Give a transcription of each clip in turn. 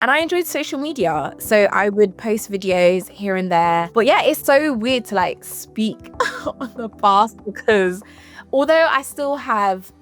And I enjoyed social media. So I would post videos here and there. But yeah, it's so weird to like speak on the past because although I still have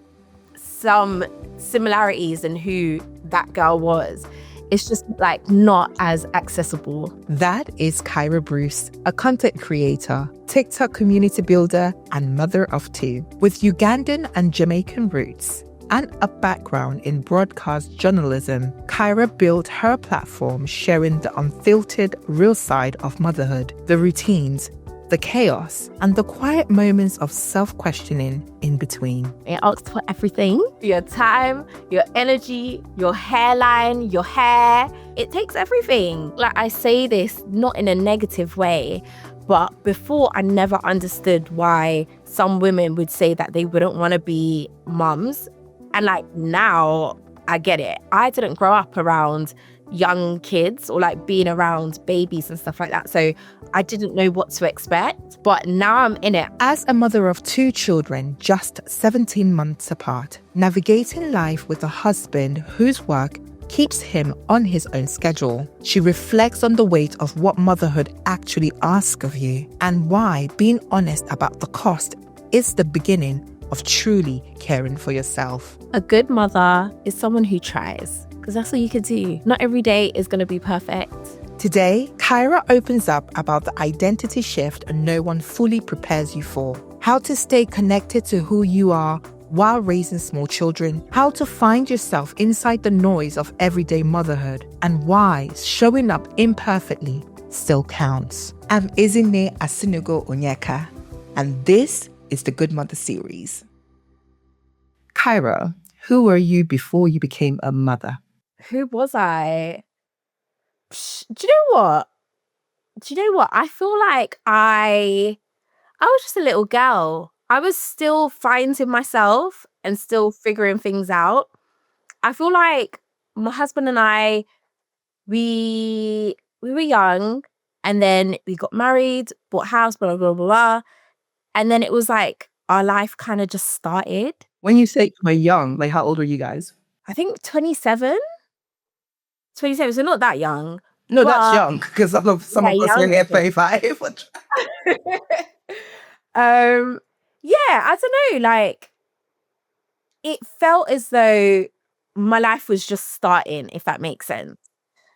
some similarities in who that girl was, it's just like not as accessible. That is Kyra Bruce, a content creator, TikTok community builder, and mother of two. With Ugandan and Jamaican roots and a background in broadcast journalism, Kyra built her platform sharing the unfiltered real side of motherhood, the routines, the chaos, and the quiet moments of self-questioning in between. It asks for everything. Your time, your energy, your hairline, your hair. It takes everything. Like, I say this not in a negative way, but before I never understood why some women would say that they wouldn't want to be mums. And like now I get it. I didn't grow up around young kids or like being around babies and stuff like that. So I didn't know what to expect, but now I'm in it. As a mother of two children, just 17 months apart, navigating life with a husband whose work keeps him on his own schedule, she reflects on the weight of what motherhood actually asks of you and why being honest about the cost is the beginning of truly caring for yourself. A good mother is someone who tries, because that's all you can do. Not every day is going to be perfect. Today, Kyra opens up about the identity shift no one fully prepares you for, how to stay connected to who you are while raising small children, how to find yourself inside the noise of everyday motherhood, and why showing up imperfectly still counts. I'm Ezinne Asinugo-Onyeka, and this is the Goodmother Series. Kyra, who were you before you became a mother? Who was I? Do you know what? I feel like I was just a little girl. I was still finding myself and still figuring things out. I feel like my husband and I, we were young, and then we got married, bought a house, blah, blah, blah, blah. And then it was like our life kind of just started. When you say you were young, like how old are you guys? I think 27, so not that young. No, that's young, because some of us are here at 35. Yeah, I don't know, like it felt as though my life was just starting, if that makes sense.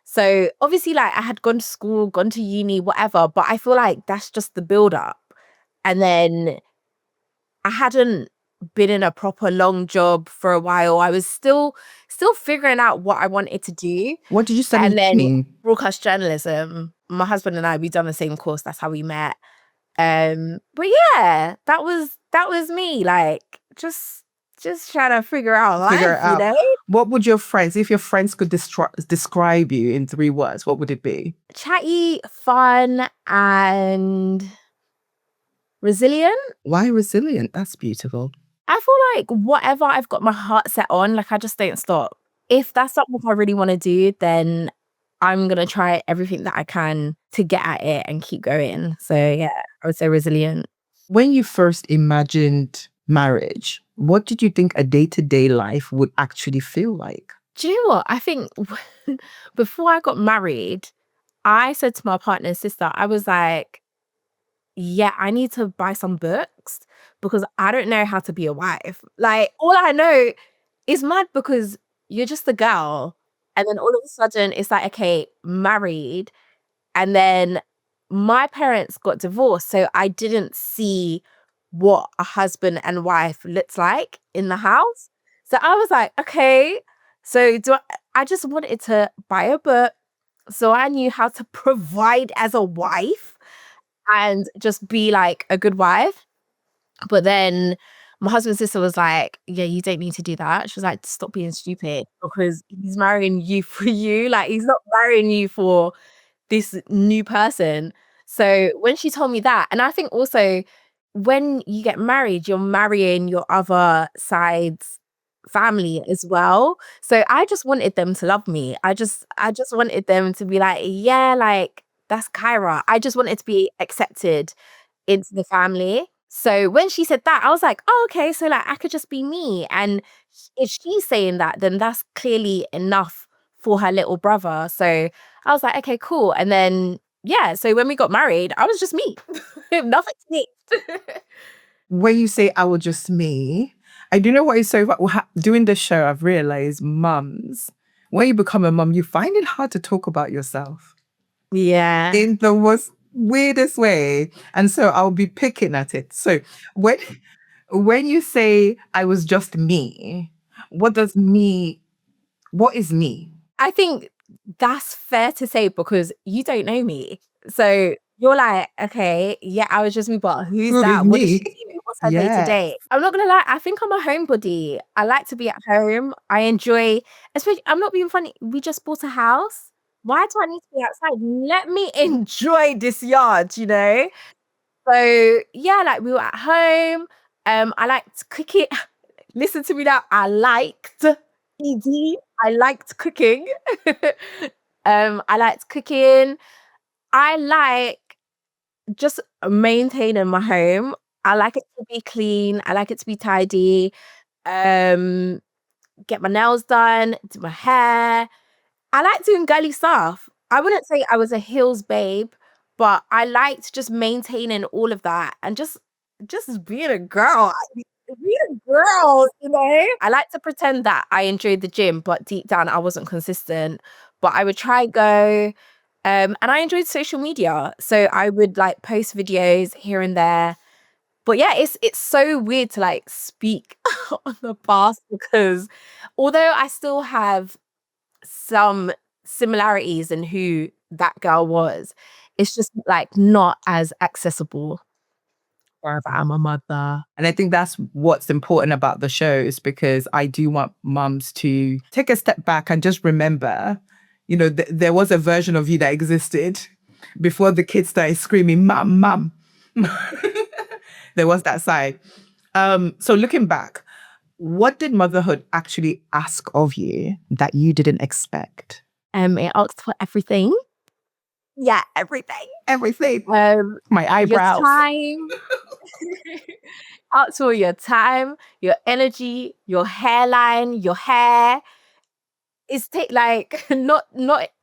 So obviously, like I had gone to school, gone to uni, whatever, but I feel like that's just the build up. And then I hadn't been in a proper long job for a while. I was still figuring out what I wanted to do. What did you study? And then broadcast journalism. My husband and I, we've done the same course. That's how we met. But yeah, that was me. Like just trying to figure out life, you know? What would your friends, if your friends could describe you in 3 words, what would it be? Chatty, fun, and resilient. Why resilient? That's beautiful. I feel like whatever I've got my heart set on, like I just don't stop. If that's something I really want to do, then I'm going to try everything that I can to get at it and keep going. So yeah, I would say resilient. When you first imagined marriage, what did you think a day-to-day life would actually feel like? Do you know what? I think before I got married, I said to my partner's sister, I was like, yeah, I need to buy some books because I don't know how to be a wife. Like, all I know is mad because you're just a girl. And then all of a sudden, it's like, okay, married. And then my parents got divorced. So I didn't see what a husband and wife looks like in the house. So I was like, okay, so I just wanted to buy a book so I knew how to provide as a wife and just be like a good wife. But then my husband's sister was like, yeah, you don't need to do that. She was like, stop being stupid because he's marrying you for you. Like, he's not marrying you for this new person. So when she told me that, and I think also when you get married, you're marrying your other side's family as well. So I just wanted them to love me. I just wanted them to be like, yeah, like that's Kyra. I just wanted to be accepted into the family. So when she said that, I was like, oh, okay, so like I could just be me. And if she's saying that, then that's clearly enough for her little brother. So I was like, okay, cool. And then, yeah, so when we got married, I was just me. Nothing changed. When you say I was just me, I do know what is so doing this show, I've realized mums, when you become a mum, you find it hard to talk about yourself Yeah. in the most weirdest way. And so I'll be picking at it. So when you say I was just me, what is me? I think that's fair to say because you don't know me. So you're like, okay, yeah, I was just me, but who's Who is that? What does she me? do? What's her day to Yeah. day? I'm not gonna lie, I think I'm a homebody. I like to be at home. I enjoy, especially, I'm not being funny. We just bought a house. Why do I need to be outside? Let me enjoy this yard, you know? So yeah, like we were at home. I liked cooking. Listen to me now. I liked I liked cooking. I liked cooking. I like just maintaining my home. I like it to be clean. I like it to be tidy. Um, get my nails done, do my hair. I like doing girly stuff. I wouldn't say I was a heels babe, but I liked just maintaining all of that and just being a girl. Being a girl, you know? I like to pretend that I enjoyed the gym, but deep down I wasn't consistent. But I would try go. And I enjoyed social media. So I would like post videos here and there. But yeah, it's so weird to like speak on the past because although I still have some similarities in who that girl was. It's just like not as accessible. Or I'm a mother. And I think that's what's important about the show is because I do want mums to take a step back and just remember, there was a version of you that existed before the kids started screaming, "Mum, mum." There was that side. So looking back, what did motherhood actually ask of you that you didn't expect? It asks for everything. Yeah, everything. Everything. My Your eyebrows. time. Asks for your time, your energy, your hairline, your hair. It's like not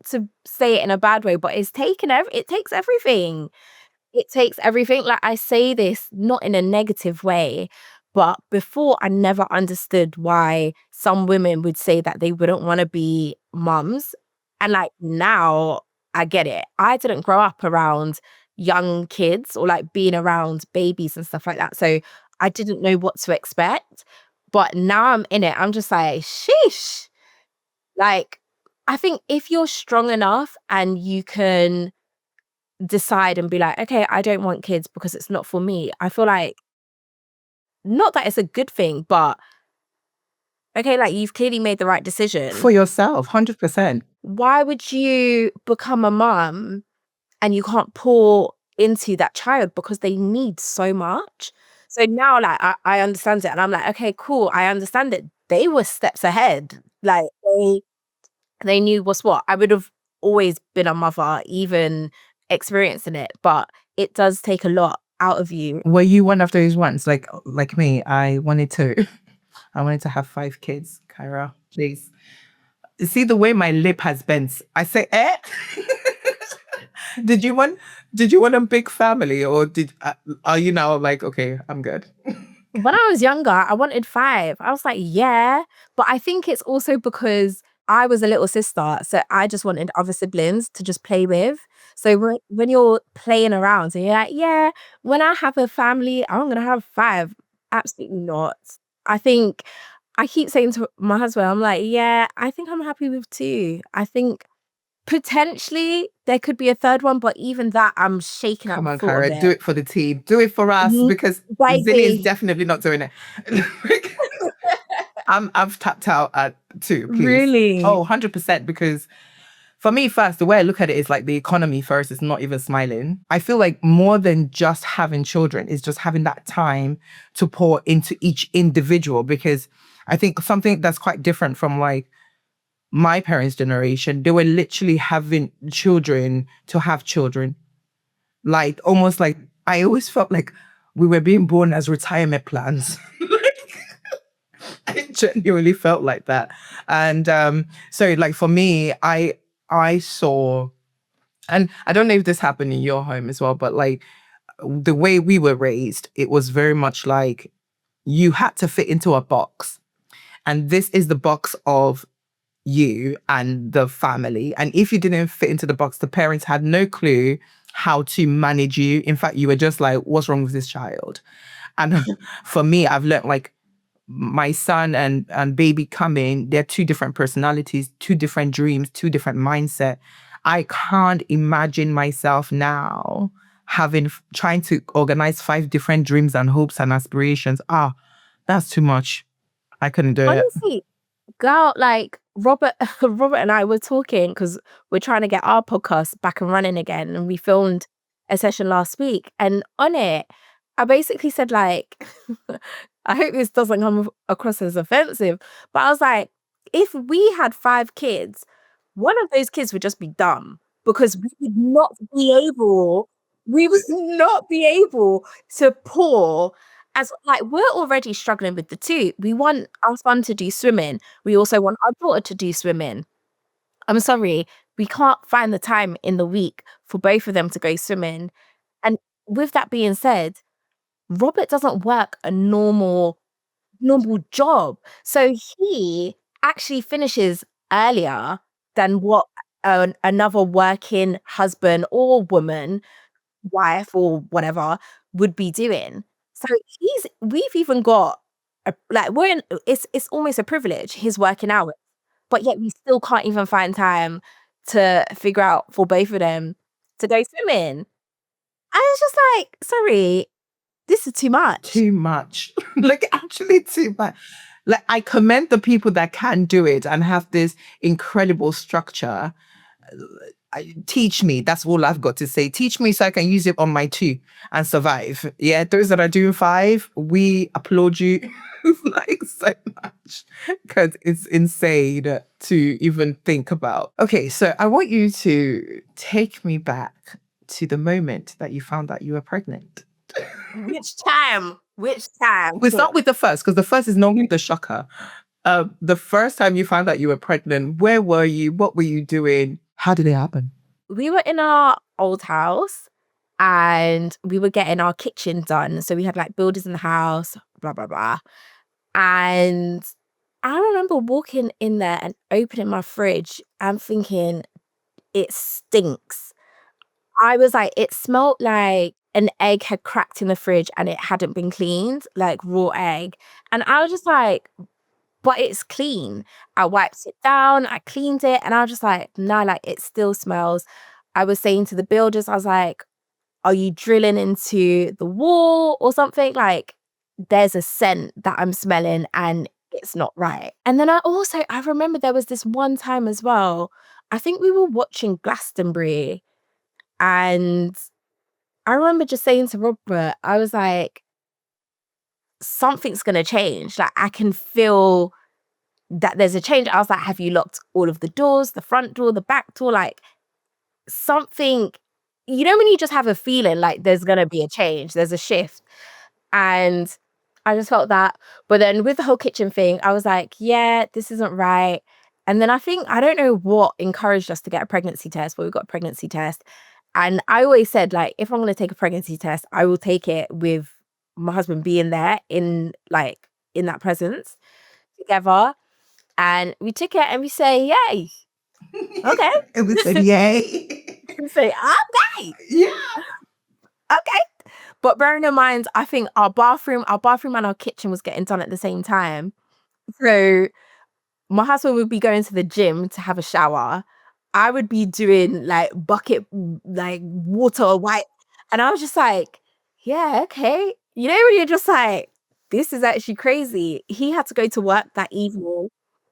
to say it in a bad way, but it's taken it takes everything. It takes everything. Like I say this not in a negative way, but before I never understood why some women would say that they wouldn't want to be mums. And like now I get it. I didn't grow up around young kids or like being around babies and stuff like that. So I didn't know what to expect. But now I'm in it. I'm just like, sheesh. Like, I think if you're strong enough and you can decide and be like, okay, I don't want kids because it's not for me. I feel like not that it's a good thing, but okay, like you've clearly made the right decision. For yourself, 100%. Why would you become a mum and you can't pour into that child because they need so much? So now like I understand it and I'm like, okay, cool. I understand it. They were steps ahead. Like they knew what's what. I would have always been a mother, even experiencing it, but it does take a lot out of you. Were you one of those ones like me? I wanted to have 5 kids, Kyra, please. See the way my lip has bent. I say, eh? Did you want a big family or are you now like, okay, I'm good? When I was younger, I wanted 5. I was like, yeah. But I think it's also because I was a little sister. So I just wanted other siblings to just play with. So when you're playing around and you're like, yeah, when I have a family, I'm going to have 5. Absolutely not. I think I keep saying to my husband, I'm like, yeah, I think I'm happy with 2. I think potentially there could be a 3rd one, but even that, I'm shaking at Come the on, thought of Kyra, do it. it for the team. Do it for us because Zinni is Baby. definitely not doing it. I've tapped out at 2, please. Really? Oh, 100%. Because for me, first, the way I look at it is like the economy first is not even smiling. I feel like more than just having children is just having that time to pour into each individual. Because I think something that's quite different from like my parents' generation, they were literally having children to have children. Like almost like I always felt like we were being born as retirement plans. It genuinely felt like that. And so like for me, I saw, and I don't know if this happened in your home as well, but like the way we were raised, it was very much like you had to fit into a box. And this is the box of you and the family. And if you didn't fit into the box, the parents had no clue how to manage you. In fact, you were just like, what's wrong with this child? And for me, I've learned like my son and baby coming, they're two different personalities, two different dreams, two different mindset. I can't imagine myself now trying to organize 5 different dreams and hopes and aspirations. That's too much. I couldn't do it. Honestly, girl, like Robert, Robert and I were talking because we're trying to get our podcast back and running again, and we filmed a session last week. And on it, I basically said like, I hope this doesn't come across as offensive, but I was like, if we had 5 kids, one of those kids would just be dumb because we would not be able to pour. As like we're already struggling with the 2. We want our son to do swimming. We also want our daughter to do swimming. I'm sorry, we can't find the time in the week for both of them to go swimming. And with that being said, Robert doesn't work a normal job. So he actually finishes earlier than what another working husband or woman, wife or whatever would be doing. So we've even got like it's almost a privilege, his working hours, but yet we still can't even find time to figure out for both of them to go swimming. I was just like, sorry, this is too much. Too much. Like actually too much. Like I commend the people that can do it and have this incredible structure. Teach me. That's all I've got to say. Teach me so I can use it on my 2 and survive. Yeah, those that are doing 5, we applaud you like so much because it's insane to even think about. Okay, so I want you to take me back to the moment that you found out you were pregnant. Which time? We'll start with the first because the first is normally the shocker. The first time you found out you were pregnant, where were you? What were you doing? How did it happen? We were in our old house and we were getting our kitchen done. So we had like builders in the house, blah, blah, blah. And I remember walking in there and opening my fridge and thinking, it stinks. I was like, it smelled like an egg had cracked in the fridge and it hadn't been cleaned, like raw egg. And I was just like, but it's clean. I wiped it down, I cleaned it, and I was just like, no, like it still smells. I was saying to the builders, I was like, are you drilling into the wall or something? Like, there's a scent that I'm smelling and it's not right. And then I remember there was this one time as well. I think we were watching Glastonbury and I remember just saying to Robert, I was like, something's gonna change. Like I can feel that there's a change. I was like, have you locked all of the doors, the front door, the back door? Like something, when you just have a feeling like there's gonna be a change, there's a shift. And I just felt that. But then with the whole kitchen thing, I was like, yeah, this isn't right. And then I don't know what encouraged us to get a pregnancy test, but we got a pregnancy test. And I always said, like, if I'm going to take a pregnancy test, I will take it with my husband being there in that presence together. And we took it and we say, yay. Okay. And we said, yay. We say, okay. Yeah. Okay. But bearing in mind, I think our bathroom and our kitchen was getting done at the same time. So my husband would be going to the gym to have a shower. I would be doing like bucket, like water white. And I was just like, yeah, okay. When you're just like, this is actually crazy. He had to go to work that evening.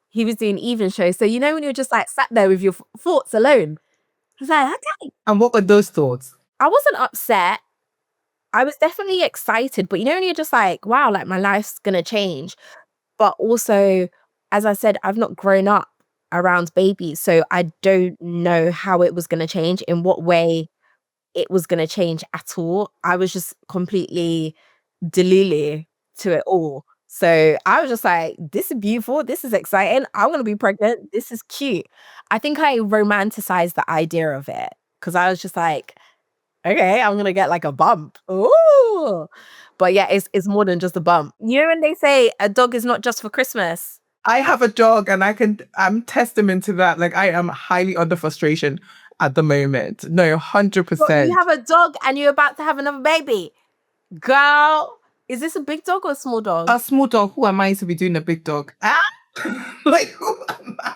He was doing evening shows. So when you're just like sat there with your thoughts alone, I was like, okay. And what were those thoughts? I wasn't upset. I was definitely excited. But when you're just like, wow, like my life's going to change. But also, as I said, I've not grown up around babies. So I don't know how it was going to change, in what way it was going to change at all. I was just completely delulu to it all. So I was just like, this is beautiful. This is exciting. I'm going to be pregnant. This is cute. I think I romanticized the idea of it because I was just like, okay, I'm going to get like a bump. Ooh. But yeah, it's more than just a bump. You know when they say a dog is not just for Christmas? I have a dog and I'm testament to that. Like I am highly under frustration at the moment. No, But you 100%. have a dog and you're about to have another baby. Girl, is this a big dog or a small dog? A small dog. Who am I to be doing a big dog? Ah! Like, who am I?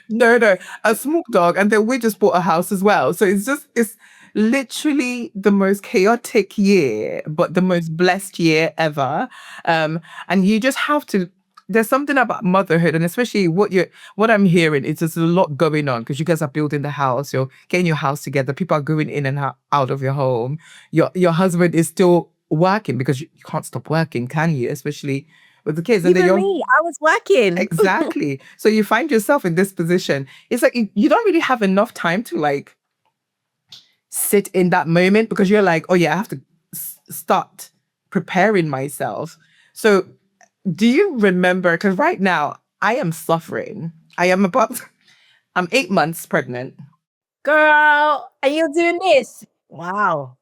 No, a small dog. And then we just bought a house as well. So it's literally the most chaotic year, but the most blessed year ever. And you just have to, there's something about motherhood, and especially what I'm hearing is there's a lot going on because you guys are building the house, you're getting your house together, people are going in and out of your home. Your husband is still working because you can't stop working, can you? Especially with the kids. And then Even you're me, I was working. exactly. So you find yourself in this position. It's like you don't really have enough time to like sit in that moment because you're like, oh yeah, I have to start preparing myself. So do you remember? Because right now I am suffering. I'm 8 months pregnant. Girl, and you're doing this. Wow.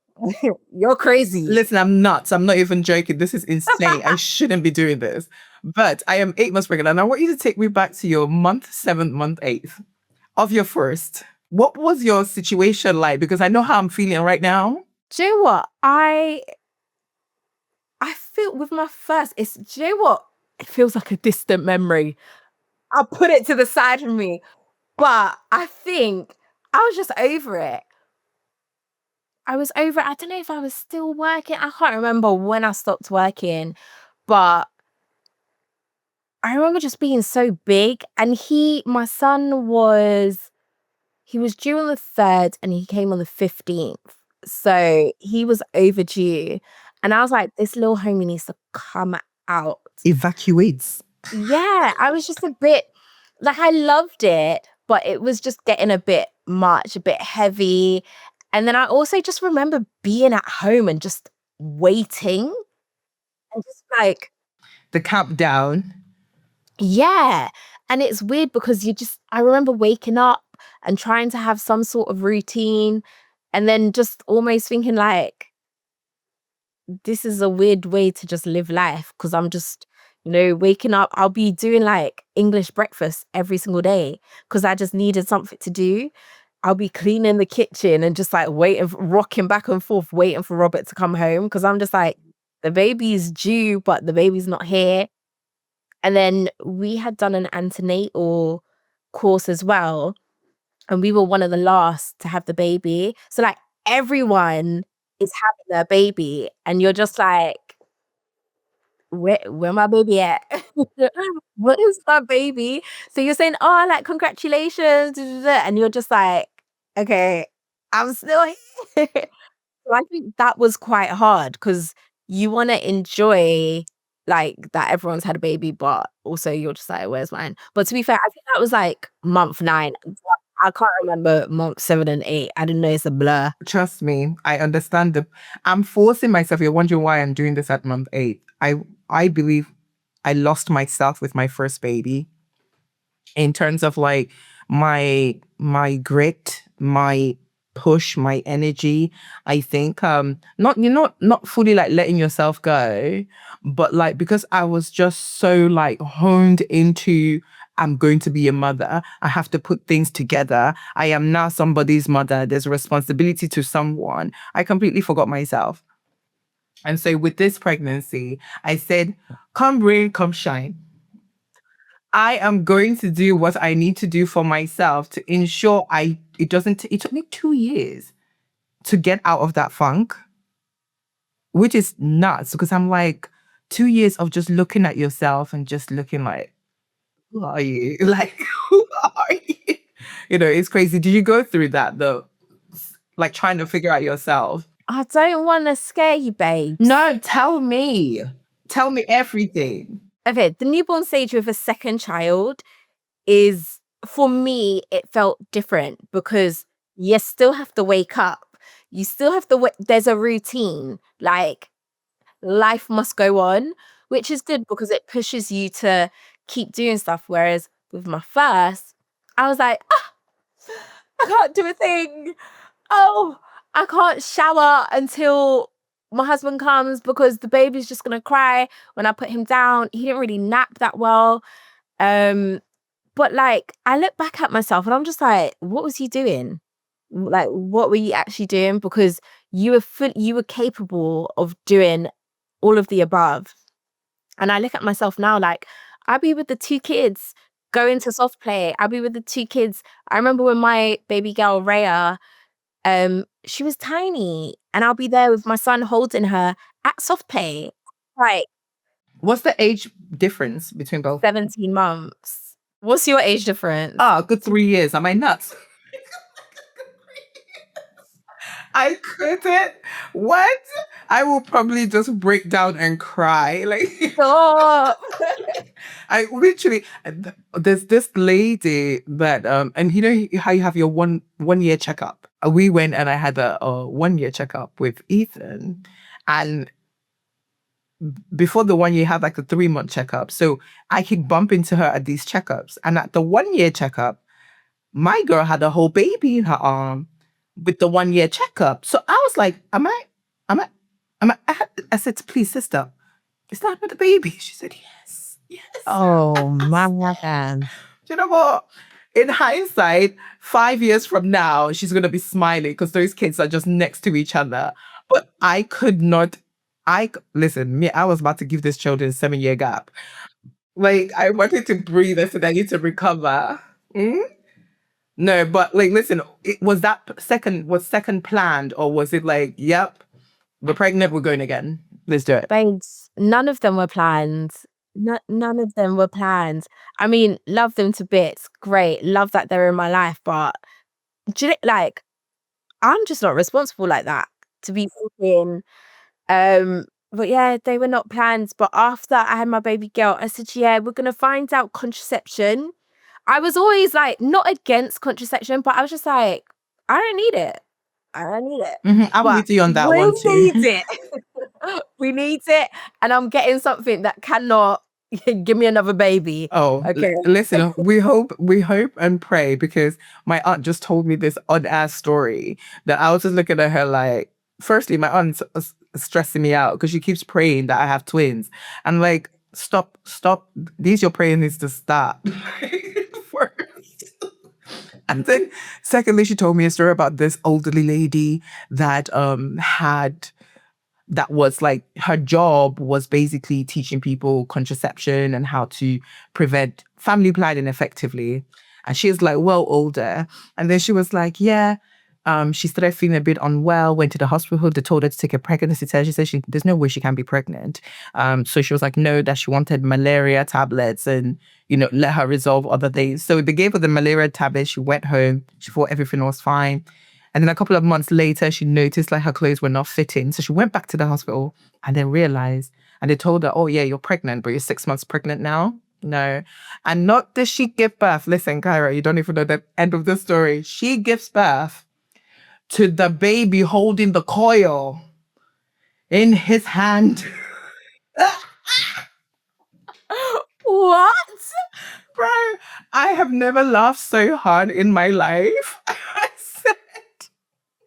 You're crazy. Listen, I'm nuts. I'm not even joking. This is insane. I shouldn't be doing this. But I am 8 months pregnant. And I want you to take me back to your month 7th, month 8th of your first. What was your situation like? Because I know how I'm feeling right now. Do you know what? I feel with my first, do you know what? It feels like a distant memory. I'll put it to the side of me. But I think I was just over it. I was over it. I don't know if I was still working. I can't remember when I stopped working, but I remember just being so big. And my son he was due on the 3rd and he came on the 15th. So he was overdue. And I was like, this little homie needs to come out. Evacuates. Yeah, I was just a bit like, I loved it, but it was just getting a bit much, a bit heavy. And then I also just remember being at home and just waiting and just like, The countdown. yeah. And it's weird because I remember waking up and trying to have some sort of routine and then just almost thinking like, this is a weird way to just live life because I'm just, waking up. I'll be doing like English breakfast every single day because I just needed something to do. I'll be cleaning the kitchen and just like rocking back and forth, waiting for Robert to come home because I'm just like, the baby's due, but the baby's not here. And then we had done an antenatal course as well. And we were one of the last to have the baby. So like everyone is having their baby and you're just like, where my baby at? What is my baby? So you're saying, oh, like congratulations. And you're just like, okay, I'm still here. So I think that was quite hard because you want to enjoy like that everyone's had a baby, but also you're just like, where's mine? But to be fair, I think that was like month 9. I can't remember month 7 and 8. I didn't know, it's a blur. Trust me, I understand. I'm forcing myself. You're wondering why I'm doing this at month 8. I believe I lost myself with my first baby in terms of like my grit, my push, my energy. I think not you're not fully like letting yourself go, but like because I was just so like honed into I'm going to be a mother. I have to put things together. I am now somebody's mother. There's a responsibility to someone. I completely forgot myself. And so with this pregnancy, I said, come rain, come shine. I am going to do what I need to do for myself to ensure it took me 2 years to get out of that funk, which is nuts because I'm like 2 years of just looking at yourself and just looking like, who are you? Like, who are you? It's crazy. Did you go through that though? Like trying to figure out yourself? I don't want to scare you, babes. No, tell me. Tell me everything. Okay, the newborn stage with a second child is, for me, it felt different because you still have to wake up. You still have to there's a routine. Like, life must go on. which is good because it pushes you to keep doing stuff. Whereas with my first, I was like, I can't do a thing. Oh, I can't shower until my husband comes because the baby's just gonna cry when I put him down. He didn't really nap that well. But like I look back at myself and I'm just like, what was you doing? Like, what were you actually doing? Because you were capable of doing all of the above. And I look at myself now, like I'll be with the two kids going to soft play. I'll be with the two kids. I remember when my baby girl Rhea, she was tiny, and I'll be there with my son holding her at soft play, like What's the age difference between both? 17 months. What's your age difference? Good 3 years. Am I nuts? I couldn't. What? I will probably just break down and cry. Like, Stop. I literally, there's this lady that, and you know how you have your one year checkup. We went and I had a 1 year checkup with Ethan, and before the 1 year, you have like a 3-month checkup. So I could bump into her at these checkups, and at the 1 year checkup, my girl had a whole baby in her arm with the 1 year checkup. So I was like, am I, I said, please, sister, is that with the baby? She said, yes, yes. Oh, my God. Do you know what? In hindsight, 5 years from now, she's going to be smiling because those kids are just next to each other. But I could not, listen, me, I was about to give this children a 7-year gap. Like, I wanted to breathe. I said, I need to recover. No, but like, listen, was second planned, or was it like, yep, we're pregnant, we're going again. Let's do it. Babes, none of them were planned. None of them were planned. I mean, love them to bits. Great. Love that they're in my life. But like, I'm just not responsible like that to be thinking. But yeah, they were not planned. But after I had my baby girl, I said, yeah, we're going to find out contraception. I was always like, not against contraception, but I was just like, I don't need it. I don't need it. I'm But with you on that we one too. need it. We need it. And I'm getting something that cannot give me another baby. Oh, okay. Listen, we hope and pray, because my aunt just told me this odd ass story that I was just looking at her like, firstly, my aunt's stressing me out because she keeps praying that I have twins. I'm like, stop. These your prayer needs to stop. First. And then secondly, she told me a story about this elderly lady that was like, her job was basically teaching people contraception and how to prevent family planning effectively. And she was like well older. And then she was like, yeah, she started feeling a bit unwell, went to the hospital. They told her to take a pregnancy test. She said there's no way she can be pregnant. So she was like, no, that she wanted malaria tablets and, let her resolve other things. So they gave her the malaria tablets. She went home. She thought everything was fine. And then a couple of months later, she noticed like her clothes were not fitting. So she went back to the hospital and then realized, and they told her, oh yeah, you're pregnant, but you're 6 months pregnant now. No. And not does she give birth. Listen, Kyra, you don't even know the end of the story. She gives birth to the baby holding the coil in his hand. What? Bro, I have never laughed so hard in my life.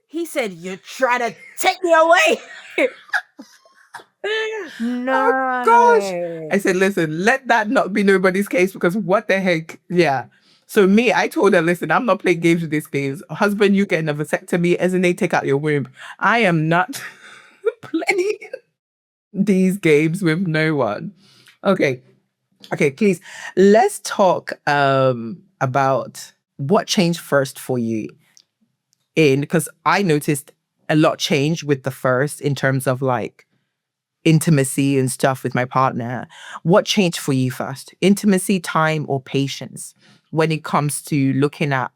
He said, you're trying to take me away. No. Oh, gosh. I said, listen, let that not be nobody's case, because what the heck? Yeah. So me, I told her, listen, I'm not playing games with these kids. Husband, you get a vasectomy. Ezinne, take out your womb. I am not playing these games with no one. Okay, please. Let's talk about what changed first for you. Because I noticed a lot changed with the first in terms of like intimacy and stuff with my partner. What changed for you first? Intimacy, time, or patience when it comes to looking at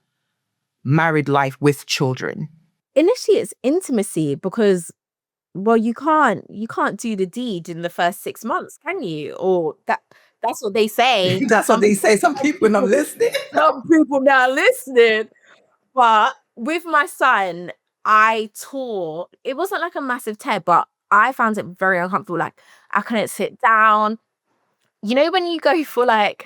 married life with children? Initially, it's intimacy because, well, you can't do the deed in the first 6 months, can you? Or that's what they say. That's what they say. Some people not listening. Some people not listening. But with my son, I tore. It wasn't like a massive tear, but I found it very uncomfortable. Like, I couldn't sit down. You know, when you go for like,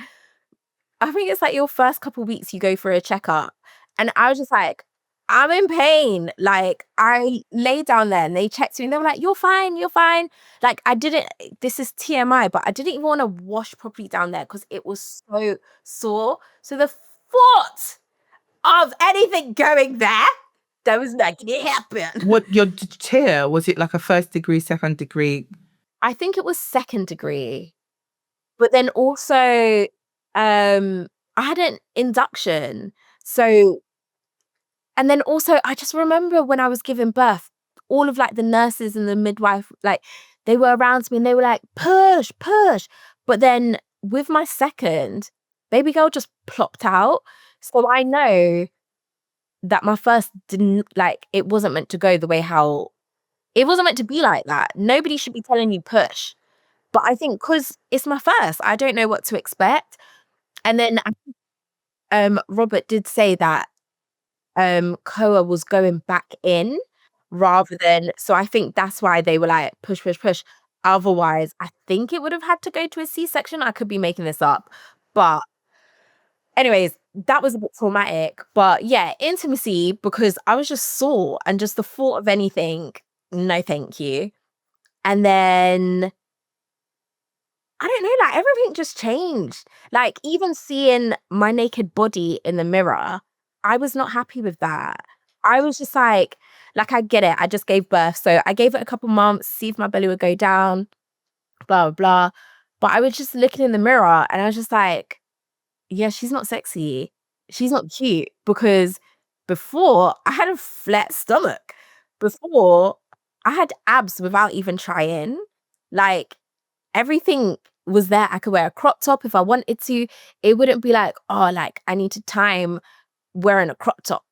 I think it's like your first couple weeks you go for a checkup. And I was just like, I'm in pain. Like, I lay down there and they checked me and they were like, you're fine, you're fine. Like, I didn't, this is TMI, but I didn't even want to wash properly down there because it was so sore. So the thought of anything going there, that was not going to happen. What your tear, was it like a first degree, second degree? I think it was second degree. But then also, I had an induction. So, and then also, I just remember when I was giving birth, all of like the nurses and the midwife, like they were around me and they were like, push, push. But then with my second, baby girl just plopped out. So I know that my first didn't, like, it wasn't meant to go the way how, it wasn't meant to be like that. Nobody should be telling you push. But I think because it's my first, I don't know what to expect. And then Robert did say that Koa was going back in rather than, so I think that's why they were like push, push, push. Otherwise, I think it would have had to go to a C-section. I could be making this up. But anyways, that was a bit traumatic. But yeah, intimacy, because I was just sore and just the thought of anything, no thank you. And then I don't know, like everything just changed. Like even seeing my naked body in the mirror, I was not happy with that. I was just like I get it. I just gave birth. So I gave it a couple months, see if my belly would go down, blah, blah, blah. But I was just looking in the mirror and I was just like, yeah, she's not sexy. She's not cute because before I had a flat stomach. Before I had abs without even trying. Like everything was there. I could wear a crop top if I wanted to. It wouldn't be like, oh, like I need to time wearing a crop top.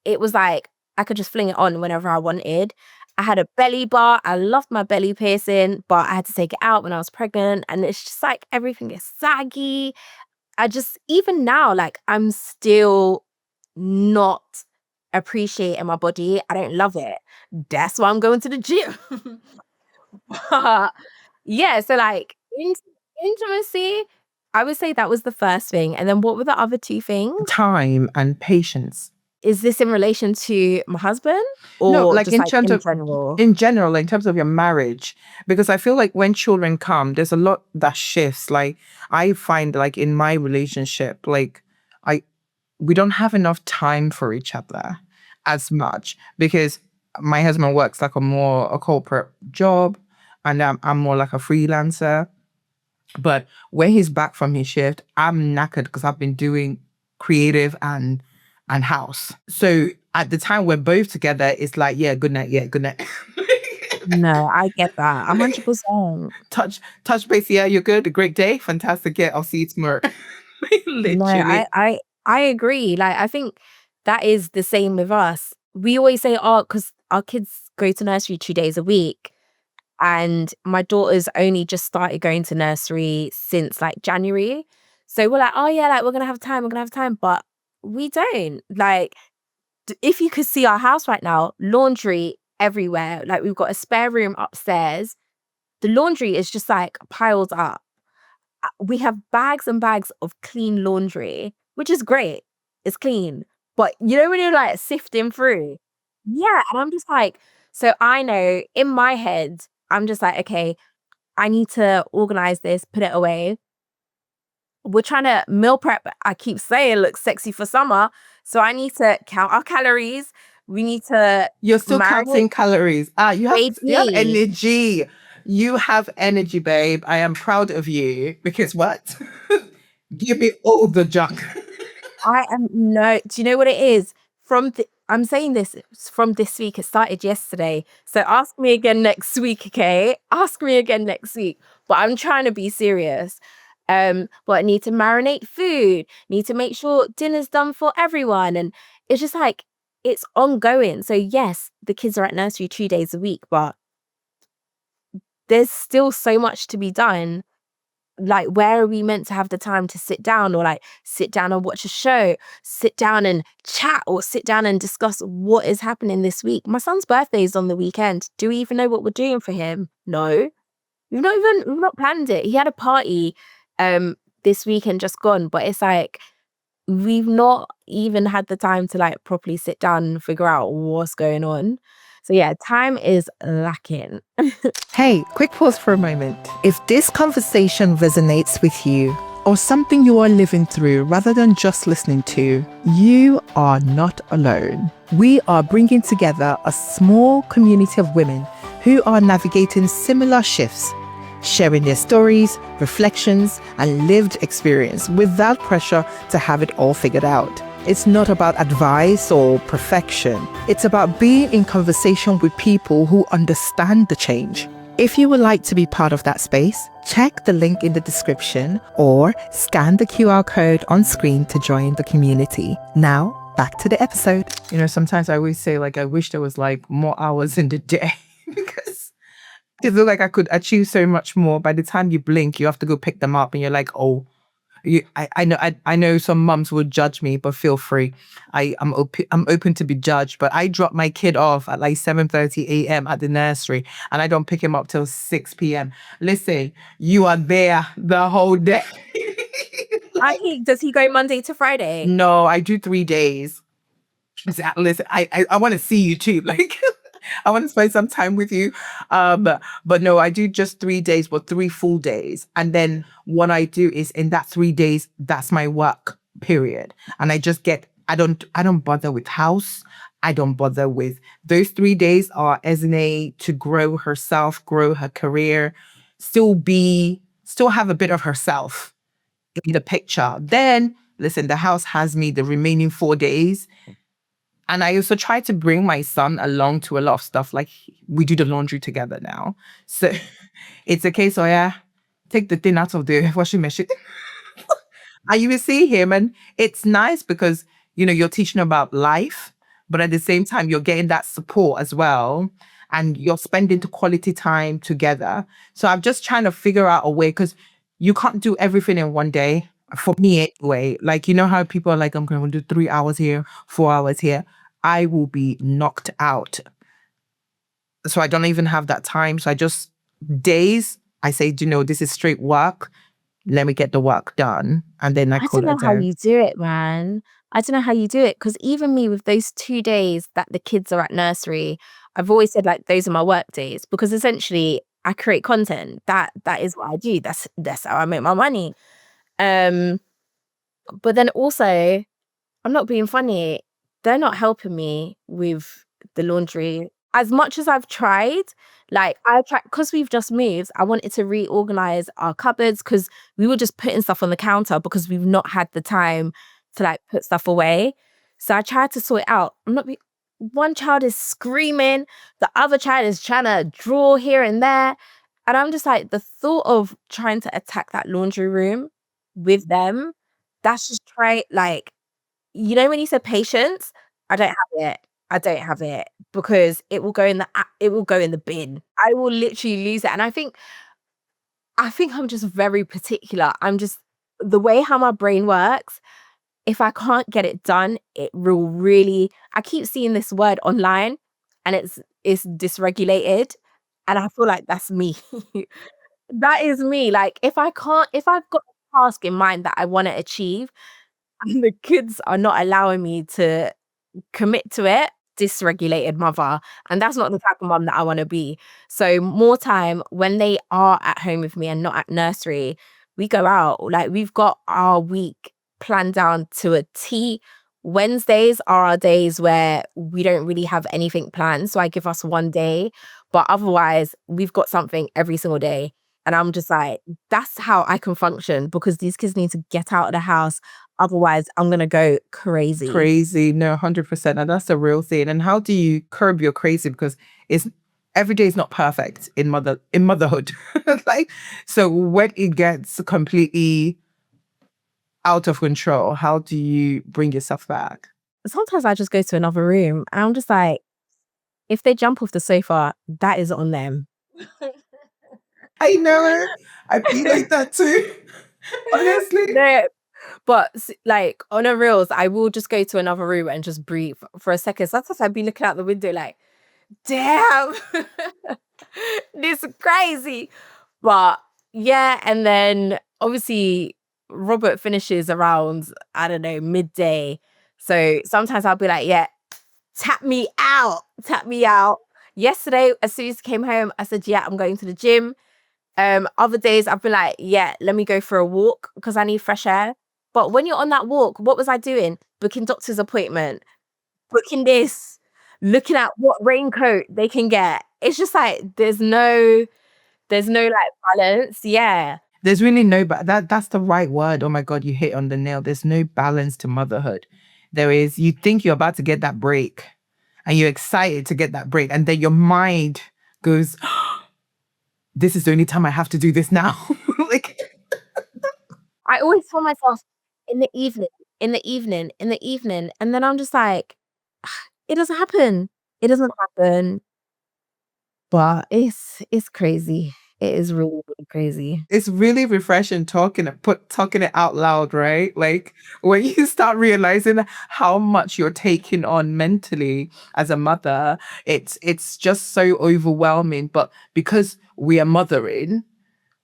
It was like I could just fling it on whenever I wanted. I had a belly bar. I loved my belly piercing, but I had to take it out when I was pregnant. And it's just like everything is saggy. I just, even now, like I'm still not appreciating my body. I don't love it. That's why I'm going to the gym. But yeah, so like intimacy, I would say that was the first thing. And then what were the other two things? Time and patience. Is this in relation to my husband No, or like just in like terms in of general? in general, in terms of your marriage, because I feel like when children come, there's a lot that shifts. Like I find like in my relationship, like I we don't have enough time for each other as much because my husband works like a corporate job and I'm more like a freelancer. But when he's back from his shift, I'm knackered because I've been doing creative and house. So at the time we're both together, it's like, yeah, good night, yeah, good night. No, I get that. 100%. touch base, yeah, you're good, a great day, fantastic, yeah, I'll see you tomorrow. No, Literally. I agree. Like I think that is the same with us. We always say, oh, because our kids go to nursery 2 days a week. And my daughter's only just started going to nursery since like January. So we're like, oh yeah, like we're gonna have time, we're gonna have time. But we don't. Like, if you could see our house right now, laundry everywhere. Like we've got a spare room upstairs. The laundry is just like piled up. We have bags and bags of clean laundry, which is great. It's clean. But you know when you're like sifting through? Yeah. And I'm just like, so I know in my head, I'm just like, okay, I need to organize this, put it away. We're trying to meal prep. I keep saying looks sexy for summer. So I need to count our calories. We need to You're still marinate. counting calories. You have Baby, energy. You have energy, babe. I am proud of you because what? Give me all the junk. I am no. Do you know what it is? I'm saying this from this week. It started yesterday. So ask me again next week, okay? Ask me again next week. But I'm trying to be serious. But I need to marinate food. Need to make sure dinner's done for everyone, and it's just like it's ongoing. So yes, the kids are at nursery 2 days a week, but there's still so much to be done. like, where are we meant to have the time to sit down or like sit down and watch a show, sit down and chat or sit down and discuss what is happening this week? My son's birthday is on the weekend. Do we even know what we're doing for him? No. We've not planned it. He had a party this weekend just gone, but it's like we've not even had the time to like properly sit down and figure out what's going on. So yeah, time is lacking. Hey, quick pause for a moment. If this conversation resonates with you or something you are living through rather than just listening to, you are not alone. We are bringing together a small community of women who are navigating similar shifts, sharing their stories, reflections, and lived experience without pressure to have it all figured out. It's not about advice or perfection. It's about being in conversation with people who understand the change. If you would like to be part of that space, check the link in the description or scan the QR code on screen to join the community. Now, back to the episode. You know, sometimes I always say, like, I wish there was like more hours in the day because it feels like I could achieve so much more. By the time you blink, you have to go pick them up and you're like, oh, I know some mums would judge me, but feel free. I'm open to be judged. But I drop my kid off at like 7:30 a.m. at the nursery, and I don't pick him up till 6 p.m. Listen, you are there the whole day. Does he go Monday to Friday? No, I do 3 days. Listen, I want to see you too. Like, I want to spend some time with you. But no, I do just 3 days, but 3 full days. And then what I do is in that 3 days, that's my work period. And I don't bother with house. I don't bother with those 3 days are Ezinne to grow herself, grow her career, still have a bit of herself in the picture. Then listen, the house has me the remaining 4 days. And I also try to bring my son along to a lot of stuff. Like we do the laundry together now. So it's a case of, yeah, take the thing out of the washing machine. And you will see him. And it's nice because, you know, you're teaching about life, but at the same time, you're getting that support as well. And you're spending the quality time together. So I'm just trying to figure out a way because you can't do everything in one day. For me anyway, like, you know how people are like, I'm going to do 3 hours here, 4 hours here. I will be knocked out. So I don't even have that time. So I just days, I say, you know, this is straight work. Let me get the work done. And then I I call don't it a know how day. you do it, man. I don't know how you do it because even me with those 2 days that the kids are at nursery, I've always said like those are my work days because essentially I create content. That is what I do. That's how I make my money. Um, but then also, I'm not being funny. They're not helping me with the laundry. As much as I've tried, like I tried because we've just moved, I wanted to reorganize our cupboards because we were just putting stuff on the counter because we've not had the time to like put stuff away. So I tried to sort it out. One child is screaming, the other child is trying to draw here and there. And I'm just like, the thought of trying to attack that laundry room with them, that's just like, you know, when you said patience, I don't have it. I don't have it because it will go in the bin. I will literally lose it. And I think I'm just very particular. I'm just the way how my brain works, if I can't get it done, it will really I keep seeing this word online and it's dysregulated. And I feel like that's me. That is me. Like if I've got a task in mind that I want to achieve and the kids are not allowing me to commit to it, dysregulated mother. And that's not the type of mum that I want to be. So more time when they are at home with me and not at nursery, we go out. Like we've got our week planned down to a T. Wednesdays are our days where we don't really have anything planned. So I give us one day. But otherwise, we've got something every single day. And I'm just like, that's how I can function because these kids need to get out of the house. Otherwise, I'm going to go crazy. Crazy. No, 100%. And that's the real thing. And how do you curb your crazy? Because every day is not perfect in motherhood. Like, so when it gets completely out of control, how do you bring yourself back? Sometimes I just go to another room and I'm just like, if they jump off the sofa, that is on them. I know. I be like that too. Honestly. No, but like on a reels, I will just go to another room and just breathe for a second. Sometimes I'd be looking out the window like, damn, this is crazy. But yeah, and then obviously Robert finishes around, I don't know, midday. So sometimes I'll be like, yeah, tap me out, tap me out. Yesterday, as soon as I came home, I said, yeah, I'm going to the gym. Other days I've been like, yeah, let me go for a walk because I need fresh air. But when you're on that walk, what was I doing? Booking doctor's appointment, booking this, looking at what raincoat they can get. It's just like there's no like balance. Yeah. There's really no that's the right word. Oh my God, you hit on the nail. There's no balance to motherhood. There is, you think you're about to get that break and you're excited to get that break, and then your mind goes, this is the only time I have to do this now. Like, I always tell myself in the evening, in the evening, in the evening. And then I'm just like, it doesn't happen. It doesn't happen. But it's crazy. It is really, really crazy. it's really refreshing talking it out loud, right? Like when you start realizing how much you're taking on mentally as a mother, it's just so overwhelming. But because we are mothering,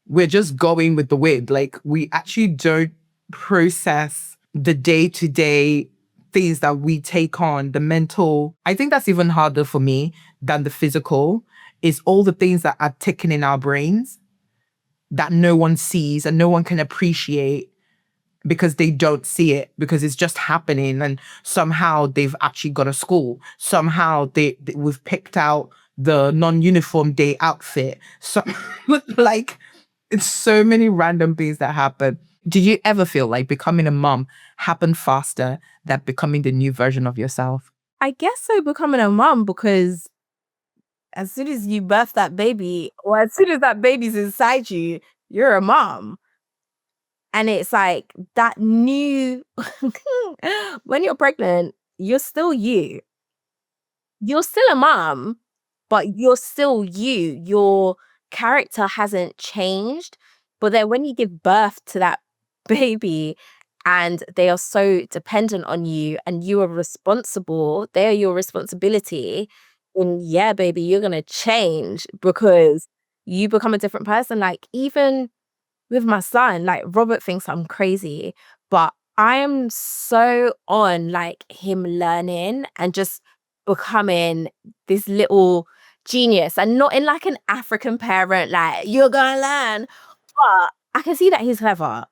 we're just going with the wind. Like we actually don't process the day-to-day things that we take on, the mental. I think that's even harder for me than the physical, is all the things that are ticking in our brains that no one sees and no one can appreciate because they don't see it, because it's just happening. And somehow they've actually got a school. Somehow we've picked out the non-uniform day outfit. So like, it's so many random things that happen. Did you ever feel like becoming a mom happened faster than becoming the new version of yourself? I guess so, becoming a mom, because as soon as you birth that baby, or as soon as that baby's inside you, you're a mom. And it's like that new when you're pregnant, you're still you. You're still a mom, but you're still you. Your character hasn't changed. But then when you give birth to that baby and they are so dependent on you and you are responsible, they are your responsibility. And yeah, baby, you're going to change because you become a different person. Like, even with my son, like, Robert thinks I'm crazy, but I am so on like him learning and just becoming this little genius, and not in like an African parent, like, you're gonna learn. But I can see that he's clever.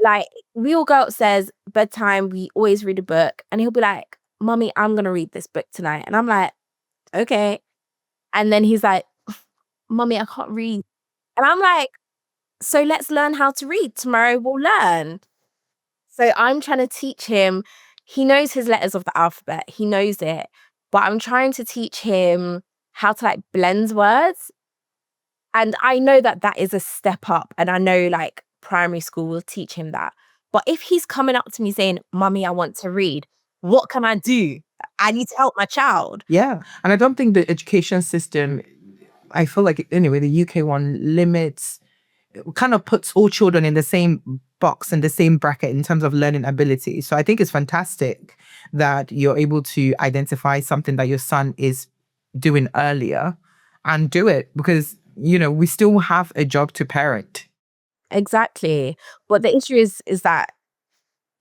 Like, we all go upstairs, bedtime, we always read a book, and he'll be like, Mommy, I'm gonna read this book tonight. And I'm like, okay. And then he's like, Mommy, I can't read. And I'm like, so let's learn how to read. Tomorrow we'll learn. So I'm trying to teach him. He knows his letters of the alphabet. He knows it. But I'm trying to teach him how to like blend words. And I know that that is a step up. And I know like primary school will teach him that. But if he's coming up to me saying, Mummy, I want to read, what can I do? I need to help my child. Yeah. And I don't think the education system, I feel like, anyway, the UK one limits, kind of puts all children in the same box and the same bracket in terms of learning ability. So I think it's fantastic that you're able to identify something that your son is doing earlier and do it, because, you know, we still have a job to parent. Exactly. But the issue is that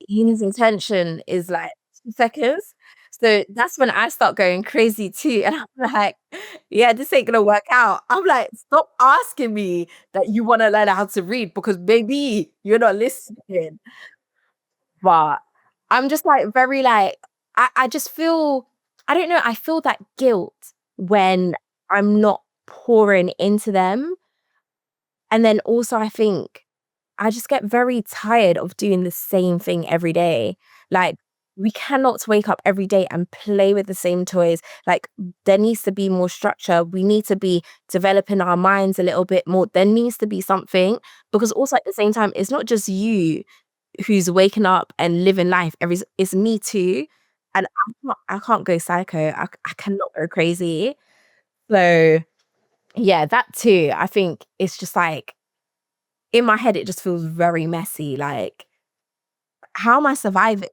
his intention is like 2 seconds. So that's when I start going crazy too. And I'm like, yeah, this ain't gonna work out. I'm like, stop asking me that you want to learn how to read because maybe you're not listening. But I'm just like very like, I just feel, I don't know, I feel that guilt when I'm not pouring into them. And then also I think I just get very tired of doing the same thing every day. Like, we cannot wake up every day and play with the same toys. Like, there needs to be more structure. We need to be developing our minds a little bit more. There needs to be something, because also at the same time, it's not just you who's waking up and living life. It's me too. And I can't go psycho. I cannot go crazy. So Yeah, that too. I think it's just like, in my head, it just feels very messy. Like, how am I surviving?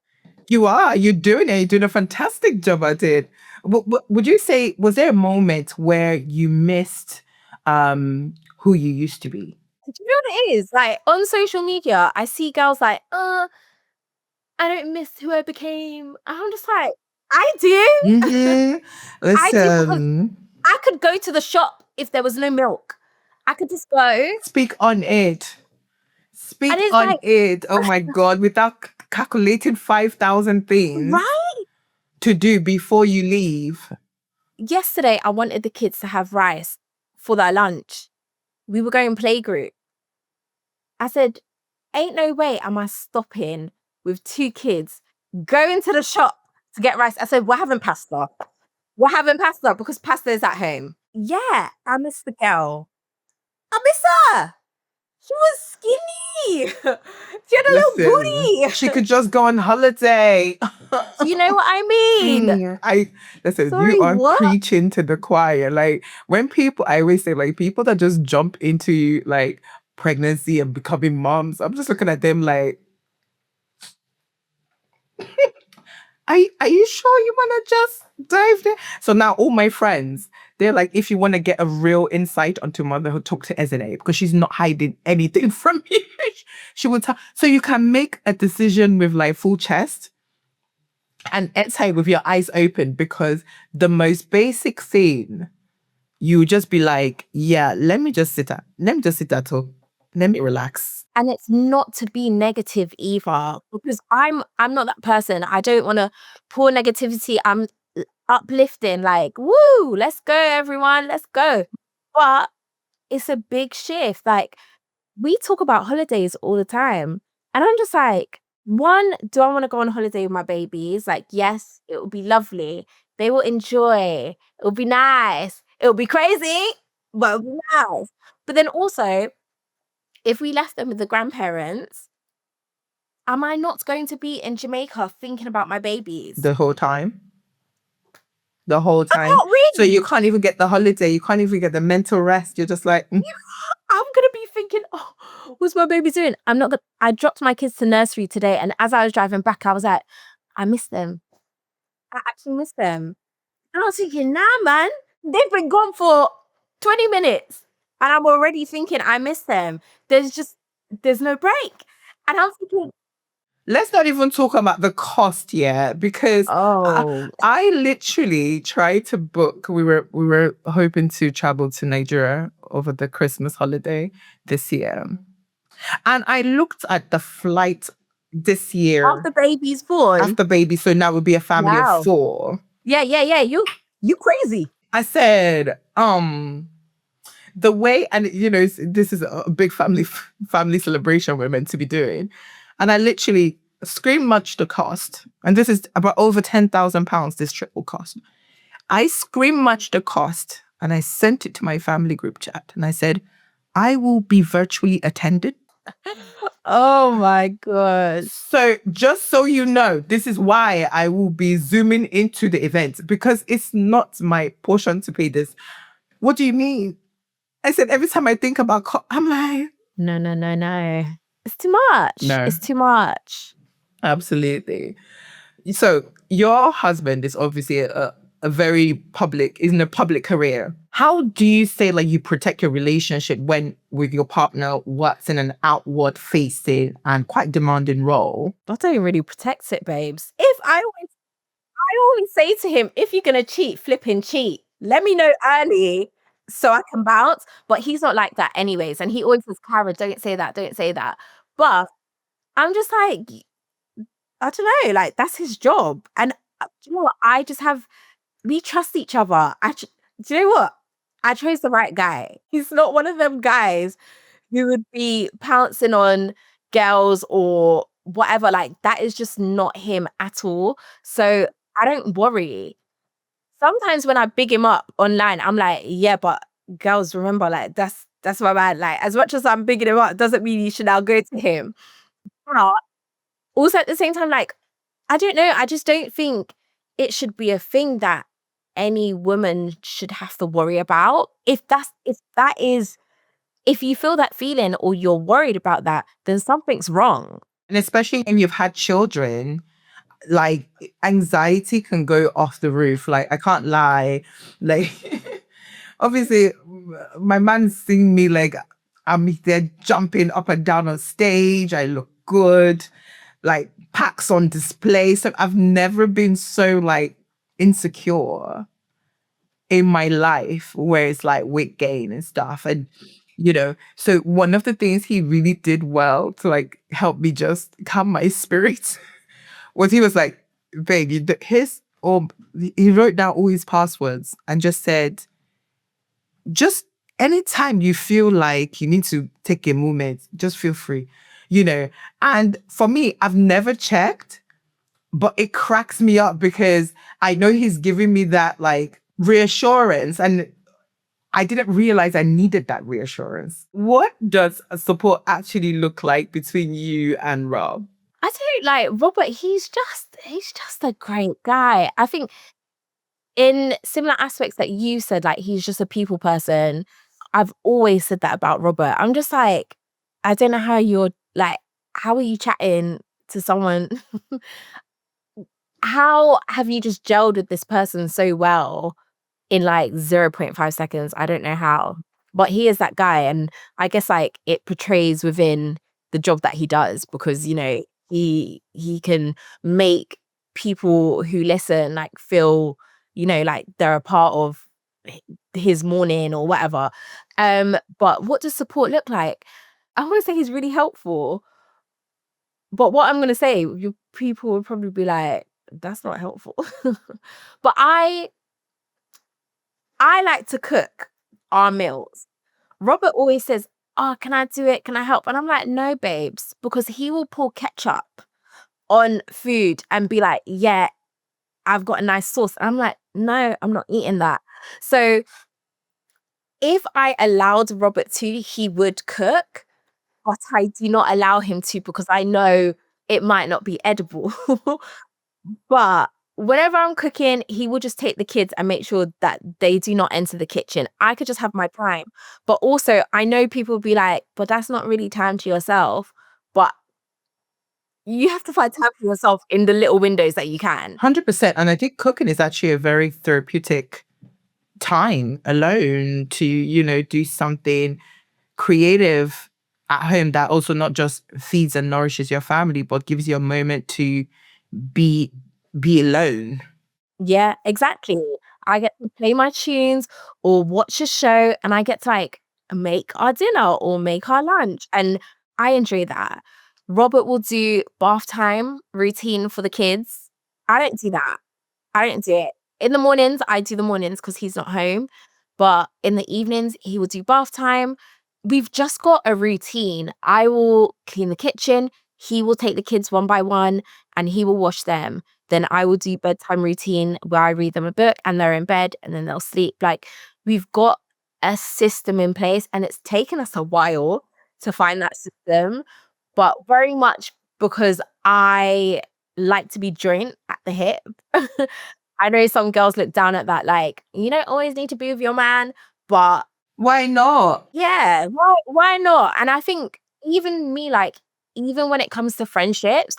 You are. You're doing it. You're doing a fantastic job at it. Would you say, was there a moment where you missed who you used to be? Do you know what it is? Like, on social media, I see girls like, I don't miss who I became. And I'm just like, I do. Hmm. I do, because Listen, I could go to the shop if there was no milk. I could just go, speak on it. and Speak it's on like, it. Oh my God, without calculating 5,000 things right? to do before you leave. Yesterday, I wanted the kids to have rice for their lunch. We were going playgroup. I said, ain't no way am I stopping with 2 kids, going to the shop to get rice. I said, we're having pasta. We're having pasta because pasta is at home. Yeah, I miss the girl. I miss her. She was skinny. She had a little Listen, she booty. could just go on holiday. Do you know what I mean? I listen, you Sorry, are what? preaching to the choir. Like when people, I always say, like people that just jump into like pregnancy and becoming moms, I'm just looking at them like, are you sure you want to just dive there? So now all my friends, they're like, if you want to get a real insight onto motherhood, talk to Ezinne because she's not hiding anything from you. She will tell. So you can make a decision with like full chest and exhale with your eyes open because the most basic thing, you just be like, yeah, let me just sit at home. Let me relax. And it's not to be negative either, because I'm not that person. I don't want to pour negativity. I'm uplifting, like, woo, let's go, everyone, let's go. But it's a big shift. Like, we talk about holidays all the time. And I'm just like, one, do I want to go on holiday with my babies? Like, yes, it will be lovely. They will enjoy. It will be nice. It will be crazy, but it'll be nice. But then also, if we left them with the grandparents, am I not going to be in Jamaica thinking about my babies? The whole time. The whole I time. can't So you read. can't even get the holiday. You can't even get the mental rest. You're just like, I'm gonna be thinking, oh, what's my baby doing? I'm not gonna. I dropped my kids to nursery today, and as I was driving back, I was like, I miss them. I actually miss them. And I was thinking, nah, man, they've been gone for 20 minutes, and I'm already thinking I miss them. There's no break, and I'm thinking, let's not even talk about the cost yet because oh, I literally tried to book. We were hoping to travel to Nigeria over the Christmas holiday this year. And I looked at the flight this year after baby's born, after baby. So now we'll be a family of wow, 4. yeah, you crazy. I said, the way, and this is a big family celebration we're meant to be doing. And I literally scream much the cost. And this is about over £10,000 this trip will cost. I scream much the cost and I sent it to my family group chat and I said, I will be virtually attended. Oh my god. So just so you know, this is why I will be zooming into the event because it's not my portion to pay this. What do you mean? I said, every time I think about, I'm like, No. It's too much. no, It's too much. absolutely. So your husband is obviously a very public, is in a public career. How do you say like you protect your relationship when with your partner works in an outward facing and quite demanding role? I don't really protect it, babes. If I always say to him, if you're gonna cheat, flipping cheat. Let me know early so I can bounce. But he's not like that anyways. And he always says, Kyra, don't say that, don't say that. But I'm just like, I don't know, like that's his job. And do you know what? We trust each other. Do you know what? I chose the right guy. He's not one of them guys who would be pouncing on girls or whatever. Like that is just not him at all. So I don't worry. Sometimes when I big him up online, I'm like, yeah, but girls, remember, like that's my man. Like as much as I'm bigging him up, doesn't mean you should now go to him. But also at the same time, like, I don't know, I just don't think it should be a thing that any woman should have to worry about. If you feel that feeling or you're worried about that, then something's wrong. And especially when you've had children, like anxiety can go off the roof. Like, I can't lie. Like, obviously, my man's seeing me like I'm there jumping up and down on stage. I look good, like packs on display. So I've never been so like insecure in my life where it's like weight gain and stuff. And, so one of the things he really did well to like help me just calm my spirits was he was like, babe, he wrote down all his passwords and just said, just anytime you feel like you need to take a moment, just feel free, And for me, I've never checked, but it cracks me up because I know he's giving me that like reassurance, and I didn't realize I needed that reassurance. What does a support actually look like between you and Rob? I don't like Robert. He's just a great guy. I think in similar aspects that you said, like he's just a people person. I've always said that about Robert. I'm just like, I don't know how you're like, how are you chatting to someone? How have you just gelled with this person so well in like 0.5 seconds? I don't know how, but he is that guy. And I guess like it portrays within the job that he does because, he can make people who listen like feel, like they're a part of his morning or whatever. But what does support look like? I want to say he's really helpful, but what I'm going to say, your people would probably be like, that's not helpful. But I like to cook our meals. Robert always says, "Oh, can I do it? Can I help?" And I'm like, "No, babes," because he will pour ketchup on food and be like, "Yeah, I've got a nice sauce." And I'm like, "No, I'm not eating that." So if I allowed Robert to, he would cook, but I do not allow him to because I know it might not be edible. But whenever I'm cooking, he will just take the kids and make sure that they do not enter the kitchen. I could just have my time. But also, I know people will be like, but that's not really time to yourself. But you have to find time for yourself in the little windows that you can. 100%. And I think cooking is actually a very therapeutic time alone to, do something creative at home that also not just feeds and nourishes your family, but gives you a moment to be alone. Yeah, exactly. I get to play my tunes or watch a show and I get to like make our dinner or make our lunch. And I enjoy that. Robert will do bath time routine for the kids. I don't do that. I don't do it. In the mornings, I do the mornings because he's not home. But in the evenings, he will do bath time. We've just got a routine. I will clean the kitchen. He will take the kids one by one and he will wash them. Then I will do bedtime routine where I read them a book and they're in bed and then they'll sleep. Like we've got a system in place and it's taken us a while to find that system, but very much because I like to be joint at the hip. I know some girls look down at that, like, you don't always need to be with your man, but Why not? yeah, why not? And I think even me, like, even when it comes to friendships,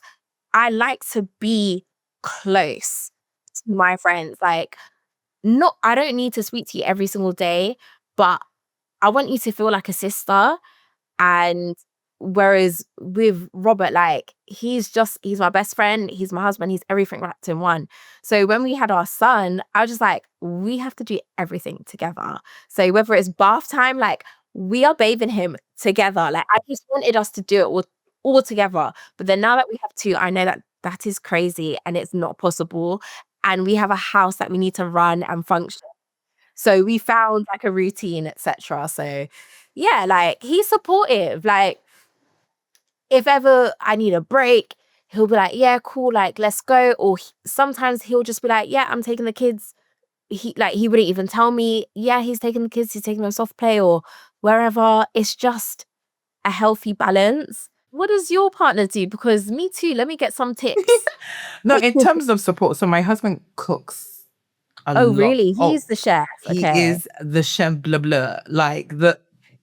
I like to be close to my friends. Like, not I don't need to speak to you every single day, but I want you to feel like a sister. And whereas with Robert, like he's my best friend, he's my husband, he's everything wrapped in one. So when we had our son, I was just like, we have to do everything together. So whether it's bath time, like we are bathing him together. Like I just wanted us to do it all together. But then now that we have two, I know that that is crazy and it's not possible. And we have a house that we need to run and function. So we found like a routine, etc. So yeah, like he's supportive. Like if ever I need a break, he'll be like, "Yeah, cool, like let's go." Or sometimes he'll just be like, "Yeah, I'm taking the kids." He wouldn't even tell me, "Yeah, he's taking the kids, he's taking them soft play or wherever." It's just a healthy balance. What does your partner do? Because me too, let me get some tips. No, in terms of support, so my husband cooks a Oh, lot. really? Oh, He's the chef. he Okay. is the chef blah blah. Like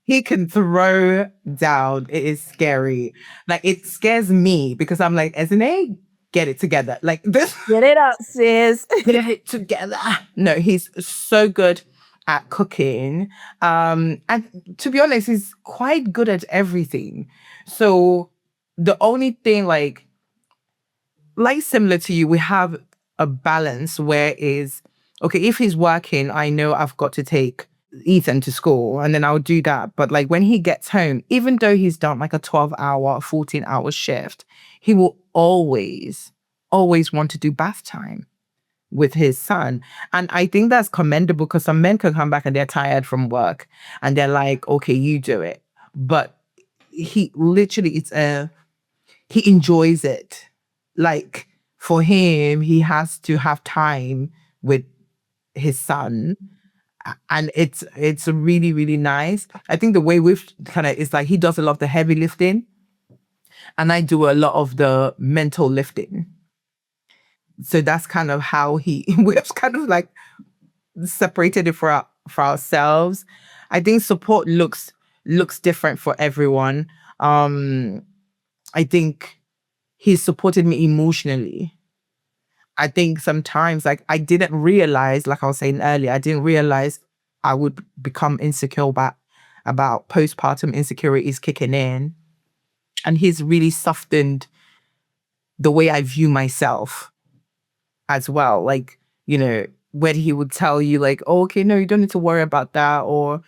he can throw down. It is scary. Like it scares me because I'm like, Ezinne, get it together. Like this, Get it up, sis. get it together. No, he's so good at cooking. And to be honest, he's quite good at everything. So the only thing like similar to you, we have a balance where is okay, if he's working, I know I've got to take Ethan to school and then I'll do that. But like when he gets home, even though he's done like a 12-hour, 14-hour shift, he will always want to do bath time with his son. And I think that's commendable because some men can come back and they're tired from work and they're like, okay, you do it. But he literally, he enjoys it. Like for him, he has to have time with his son. And it's really, really nice. I think the way we've kind of is like he does a lot of the heavy lifting and I do a lot of the mental lifting. So that's kind of how we've kind of like separated it for ourselves. I think support looks different for everyone. I think he supported me emotionally. I think sometimes like I didn't realize, like I was saying earlier, I didn't realize I would become insecure about postpartum insecurities kicking in. And he's really softened the way I view myself as well. Like, when he would tell you like, oh, okay, no, you don't need to worry about that. Or,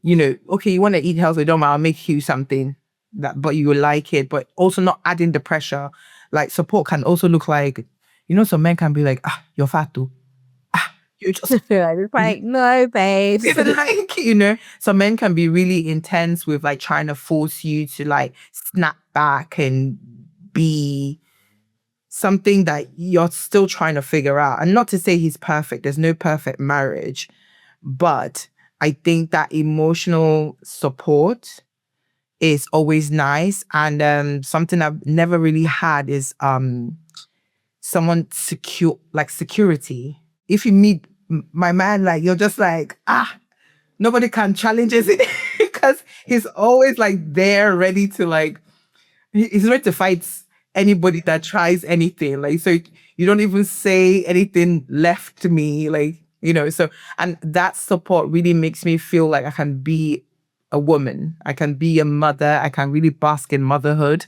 okay, you want to eat healthy, don't mind, I'll make you something but you will like it, but also not adding the pressure. Like support can also look like, some men can be like, you're fat too. You just I was like, no, babes. like, some men can be really intense with like trying to force you to like snap back and be something that you're still trying to figure out. And not to say he's perfect, there's no perfect marriage, but I think that emotional support is always nice. And something I've never really had is someone secure, like security. If you meet my man, like you're just like, nobody can challenge it because he's always like there ready to like, he's ready to fight anybody that tries anything. Like, so you don't even say anything left to me, like, so, and that support really makes me feel like I can be a woman. I can be a mother. I can really bask in motherhood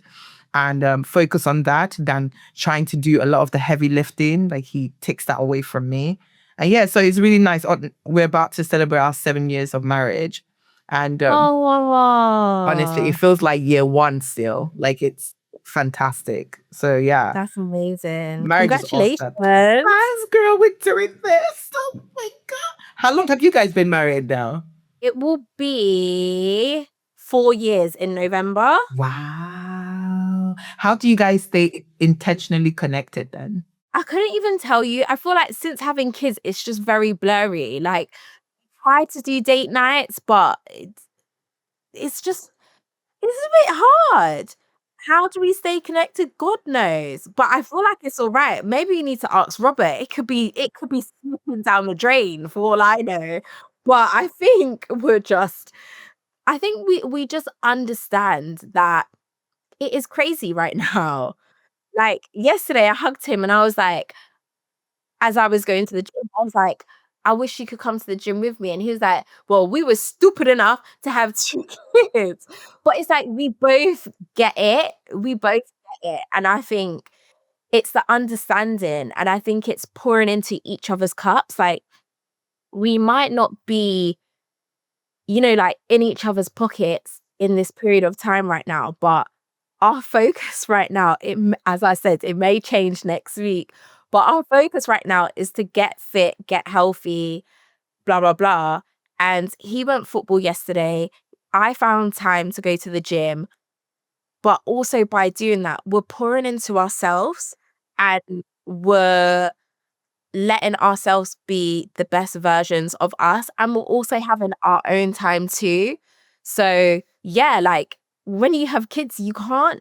and focus on that than trying to do a lot of the heavy lifting. Like he takes that away from me. And yeah, so it's really nice. We're about to celebrate our 7 years of marriage. And Oh, wow, honestly, it wow. feels like year one still. Like it's fantastic. So yeah, That's amazing. marriage is Congratulations. awesome. Thanks, girl, we're doing this. Oh my God. How long have you guys been married now? It will be 4 years in November. Wow. How do you guys stay intentionally connected then? I couldn't even tell you. I feel like since having kids, it's just very blurry. Like, try to do date nights, but it's just, it's a bit hard. How do we stay connected? God knows. But I feel like it's all right. Maybe you need to ask Robert. It could be slipping down the drain for all I know. But I think we just understand that it is crazy right now. Like yesterday I hugged him and I was like, as I was going to the gym, I was like, I wish you could come to the gym with me. And he was like, well, we were stupid enough to have 2 kids. But it's like we both get it. We both get it. And I think it's the understanding. And I think it's pouring into each other's cups. Like we might not be, like in each other's pockets in this period of time right now, but our focus right now, as I said, it may change next week, but our focus right now is to get fit, get healthy, blah, blah, blah. And he went football yesterday. I found time to go to the gym, but also by doing that, we're pouring into ourselves and we're letting ourselves be the best versions of us. And we're also having our own time too. So yeah, like when you have kids, you can't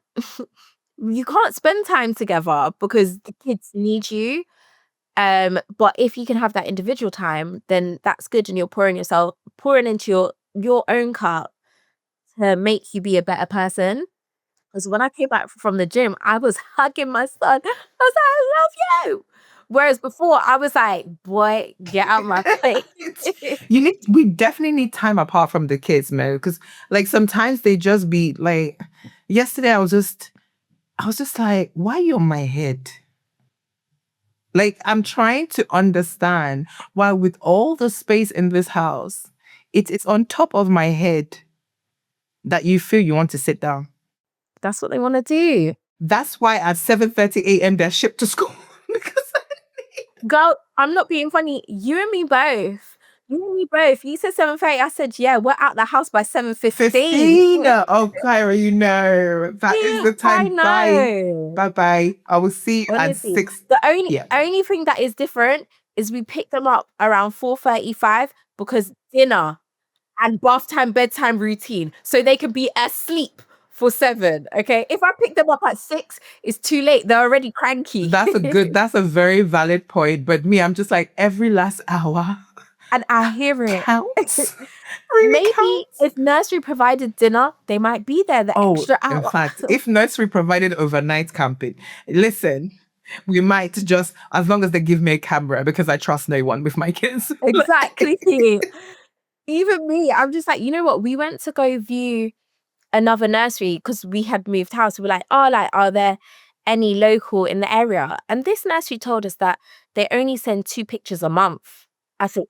you can't spend time together because the kids need you. But if you can have that individual time, then that's good, and you're pouring into your own cup to make you be a better person. Because when I came back from the gym, I was hugging my son. I was like, I love you. Whereas before, I was like, boy, get out my face. We definitely need time apart from the kids, man. Because like sometimes they just be like, yesterday I was just like, why are you on my head? Like, I'm trying to understand why, with all the space in this house, it's on top of my head that you feel you want to sit down. That's what they want to do. That's why at 7:30 a.m. they're shipped to school. Because Girl, I'm not being funny. You and me both. You said 7:30. I said, yeah, we're out the house by 7:15. 15. Oh, Kyra, that is the I time. Bye. know. Bye. I will see you at Honestly, 6 the p.m. only thing that is different is we pick them up around 4:35 because dinner and bath time, bedtime routine, so they can be asleep for 7. Okay, if I pick them up at 6, it's too late. They're already cranky. That's a very valid point. But me, I'm just like, every last hour And I hear it. counts. Really Maybe counts. if nursery provided dinner, they might be there the extra hour. In fact, if nursery provided overnight camping, listen, we might just, as long as they give me a camera, because I trust no one with my kids. Exactly. Even me, I'm just like, you know what? We went to go view another nursery because we had moved house. We were like, oh, like, are there any local in the area? And this nursery told us that they only send 2 pictures a month. I said,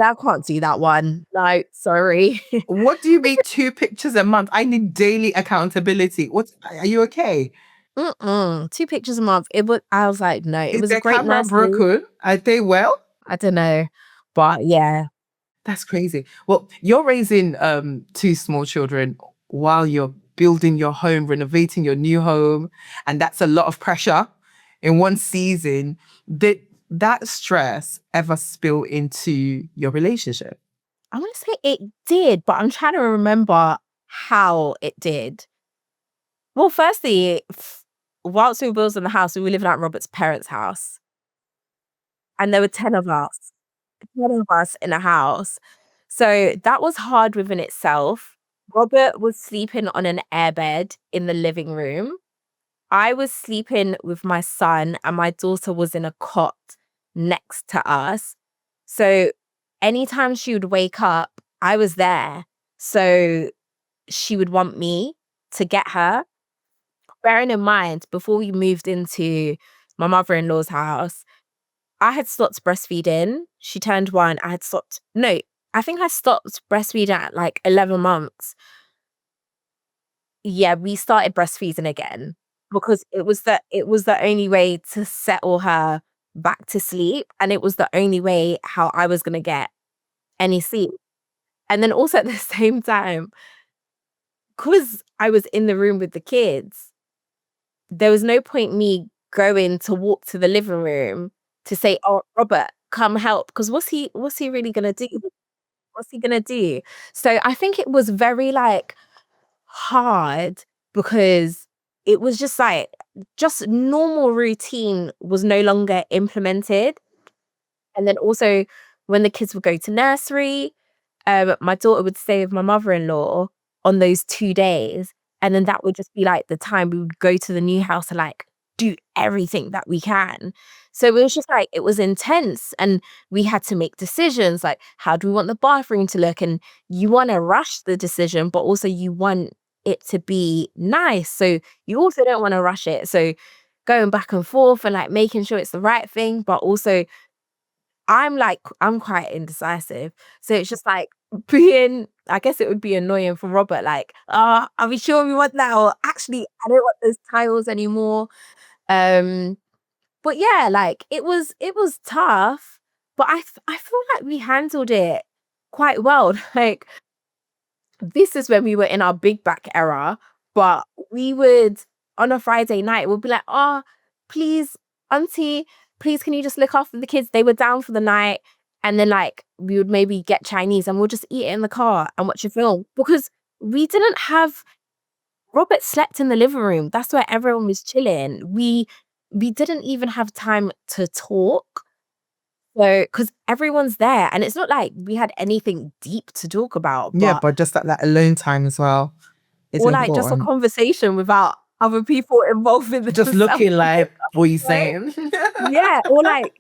I can't do that one. No, sorry. What do you mean 2 pictures a month? I need daily accountability. Are you okay? 2 pictures a month. I was like, no, it Is was a their great camera nursery. broken? Are they well? I don't know. But yeah. That's crazy. Well, you're raising 2 small children while you're building your home, renovating your new home, and that's a lot of pressure in one season. Did that stress ever spill into your relationship? I want to say it did, but I'm trying to remember how it did. Well, firstly, whilst we were building the house, we were living at Robert's parents' house. And there were 10 of us. 10 of us in a house. So that was hard within itself. Robert was sleeping on an airbed in the living room. I was sleeping with my son, and my daughter was in a cot next to us. So anytime she would wake up, I was there. So she would want me to get her. Bearing in mind, before we moved into my mother-in-law's house, I had stopped breastfeeding. She turned 1. I think I stopped breastfeeding at like 11 months. Yeah, we started breastfeeding again because it was the only way to settle her back to sleep, and it was the only way how I was gonna get any sleep. And then also at the same time, because I was in the room with the kids, there was no point me going to walk to the living room to say, "Oh, Robert, come help," because what's he really gonna do? What's he gonna do? So I think it was very like hard because it was just normal routine was no longer implemented. And then also when the kids would go to nursery, my daughter would stay with my mother-in-law on those 2 days. And then that would just be like the time we would go to the new house to like do everything that we can. So it was just like, it was intense, and we had to make decisions like, how do we want the bathroom to look? And you want to rush the decision, but also you want it to be nice. So you also don't want to rush it. So going back and forth and like making sure it's the right thing, but also I'm quite indecisive. So it's just like I guess it would be annoying for Robert, like, are we sure we want that? Or actually, I don't want those tiles anymore. Um, but yeah, like it was tough, but I feel like we handled it quite well. Like this is when we were in our big back era, but we would on a Friday night, we'd be like, oh, please, auntie, please can you just look after the kids? They were down for the night. And then like we would maybe get Chinese and we'll just eat it in the car and watch a film because we didn't have Robert slept in the living room. That's where everyone was chilling. we didn't even have time to talk. So, because everyone's there, and it's not like we had anything deep to talk about, Yeah, but but just that alone time as well is or like just a important. conversation without other people involved in Just themselves, looking like, what are you right? saying? Yeah, or like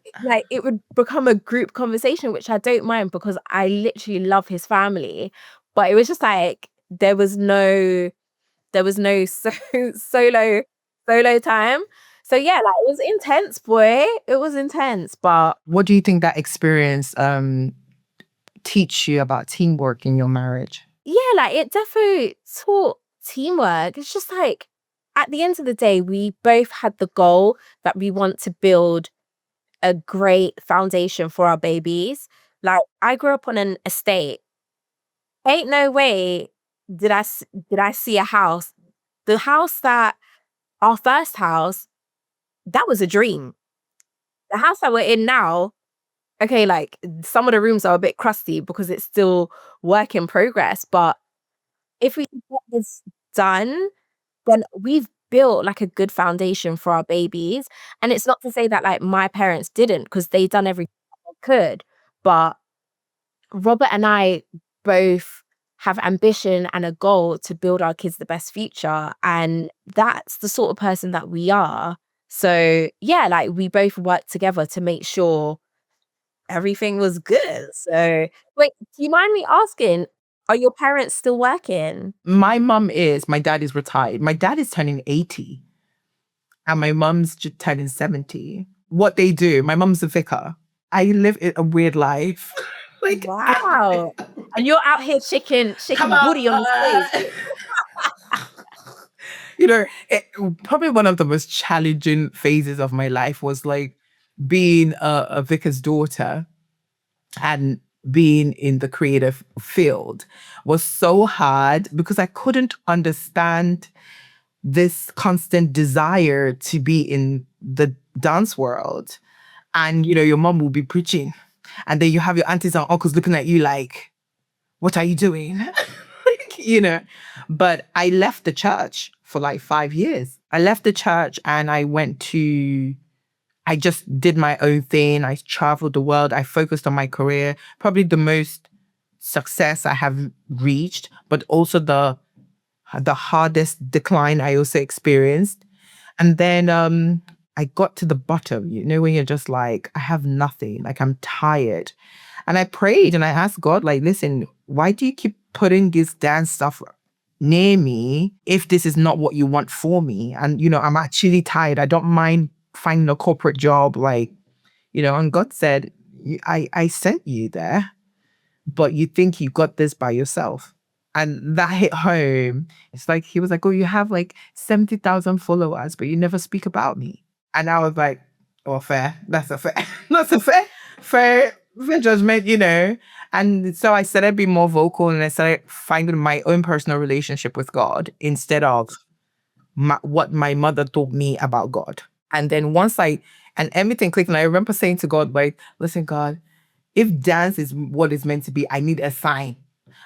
it would become a group conversation, which I don't mind because I literally love his family. But it was just like there was no solo time. So yeah, like it was intense, boy. It was intense, but What do you think that experience teach you about teamwork in your marriage? yeah, like it definitely taught teamwork. It's just like at the end of the day, we both had the goal that we want to build a great foundation for our babies. Like I grew up on an estate. Ain't no way did I see a house. The house that our first house, that was a dream. The house that we're in now, okay, like some of the rooms are a bit crusty because it's still work in progress. But if we can get this done, then we've built like a good foundation for our babies. And it's not to say that like my parents didn't, because they done everything they could. But Robert and I both have ambition and a goal to build our kids the best future. And that's the sort of person that we are. So yeah, like we both worked together to make sure everything was good. So wait, do you mind me asking, are your parents still working? My dad is retired. My dad is turning 80 and my mum's just turning 70. What they do, my mum's a vicar. I live a weird life. Like, Wow. And you're out here come shaking on. booty on the stage. You know, probably one of the most challenging phases of my life was like being a vicar's daughter and being in the creative field was so hard because I couldn't understand this constant desire to be in the dance world. And, you know, your mom will be preaching. And then you have your aunties and uncles looking at you like, what are you doing? You know, but I left the church for like 5 years. I left the church and I just did my own thing. I traveled the world. I focused on my career. Probably the most success I have reached, but also the hardest decline I also experienced. And then I got to the bottom, you know, when you're just like, I have nothing, like I'm tired. And I prayed and I asked God, like, listen, why do you keep putting this dance stuff near me if this is not what you want for me? And, you know, I'm actually tired. I don't mind finding a corporate job, like, you know, and God said, I sent you there, but you think you got this by yourself. And that hit home. It's like, he was like, oh, you have like 70,000 followers, but you never speak about me. And I was like, oh, fair. That's a fair, that's a fair judgment, you know? And so I started being more vocal and I started finding my own personal relationship with God instead of what my mother taught me about God. And then and everything clicked. And I remember saying to God, like, listen, God, if dance is what it's meant to be, I need a sign.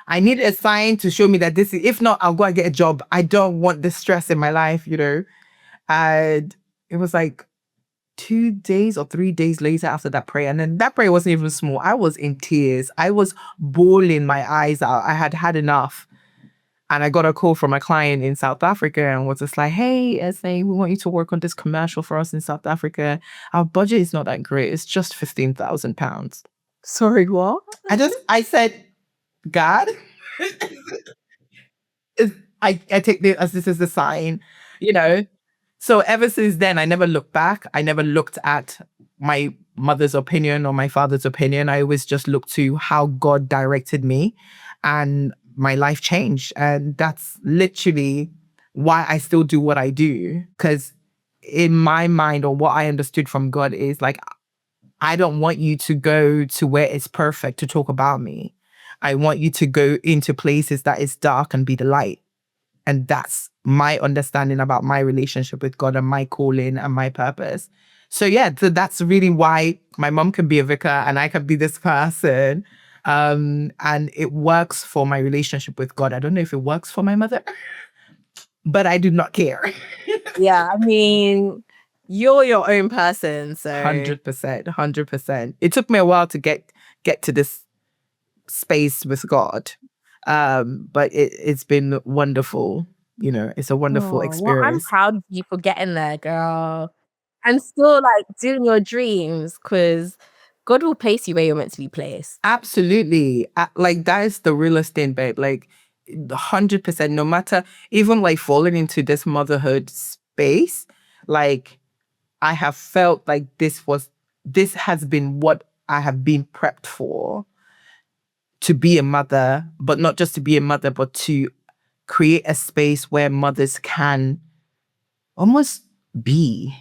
I need a sign to show me that this is, if not, I'll go and get a job. I don't want this stress in my life, you know? And it was like 2 days or 3 days later after that prayer. And then that prayer wasn't even small. I was in tears. I was bawling my eyes out. I had had enough. And I got a call from a client in South Africa and was just like, hey, Ezinne, we want you to work on this commercial for us in South Africa. Our budget is not that great. It's just £15,000. Sorry, what? I said, God, I take this as this is the sign, you know. So ever since then, I never looked back. I never looked at my mother's opinion or my father's opinion. I always just looked to how God directed me and my life changed. And that's literally why I still do what I do. Because in my mind, or what I understood from God is like, I don't want you to go to where it's perfect to talk about me. I want you to go into places that is dark and be the light. And that's my understanding about my relationship with God and my calling and my purpose. So yeah, so that's really why my mom can be a vicar and I can be this person. And it works for my relationship with God. I don't know if it works for my mother, but I do not care. Yeah, I mean, You're your own person, so 100%, 100%. It took me a while to get to this space with God, but it's been wonderful. You know, it's a wonderful oh, well, I'm experience. proud of you for getting there, girl. And still like doing your dreams, because God will place you where you're meant to be placed. Absolutely. Like that is the realest thing, babe. Like 100%, no matter, even like falling into this motherhood space, like I have felt like this has been what I have been prepped for, to be a mother, but not just to be a mother, but to create a space where mothers can almost be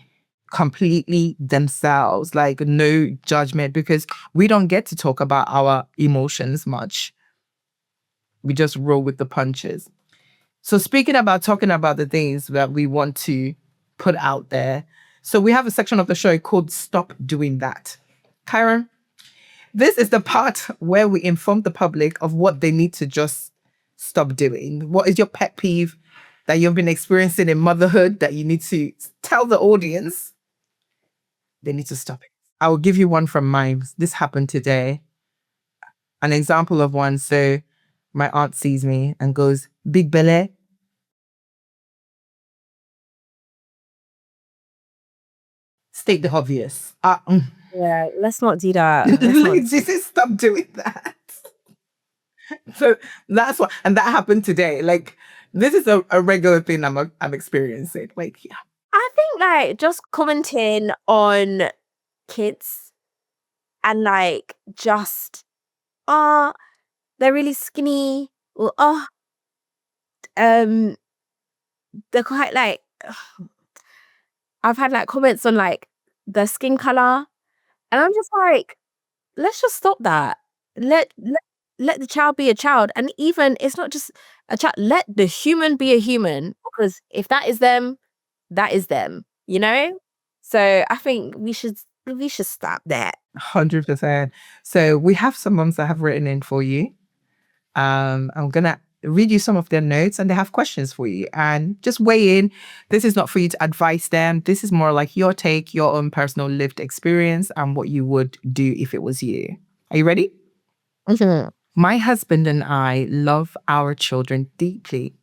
completely themselves, like no judgment, because we don't get to talk about our emotions much. We just roll with the punches. So speaking about talking about the things that we want to put out there, so we have a section of the show called Stop Doing That. Kyra, this is the part where we inform the public of what they need to just stop doing. What is your pet peeve that you've been experiencing in motherhood that you need to tell the audience they need to stop it? I will give you one from mine. This happened today. An example of one. So my aunt sees me and goes, "Big belly." State the obvious. Yeah, let's not do that. Let's not. Like, just stop doing that. So that's what, and that happened today. Like, this is a regular thing I'm experiencing. Like, yeah. I think like just commenting on kids and like just oh, they're really skinny, or oh, they're quite like I've had like comments on like the skin color, and I'm just like, let's just stop that. Let the child be a child, and even it's not just a child. Let the human be a human, because if that is them, that is them. You know. So I think we should stop that. 100%. So we have some moms that have written in for you. I'm gonna read you some of their notes, and they have questions for you. And just weigh in. This is not for you to advise them. This is more like your take, your own personal lived experience, and what you would do if it was you. Are you ready? Mhm. My husband and I love our children deeply.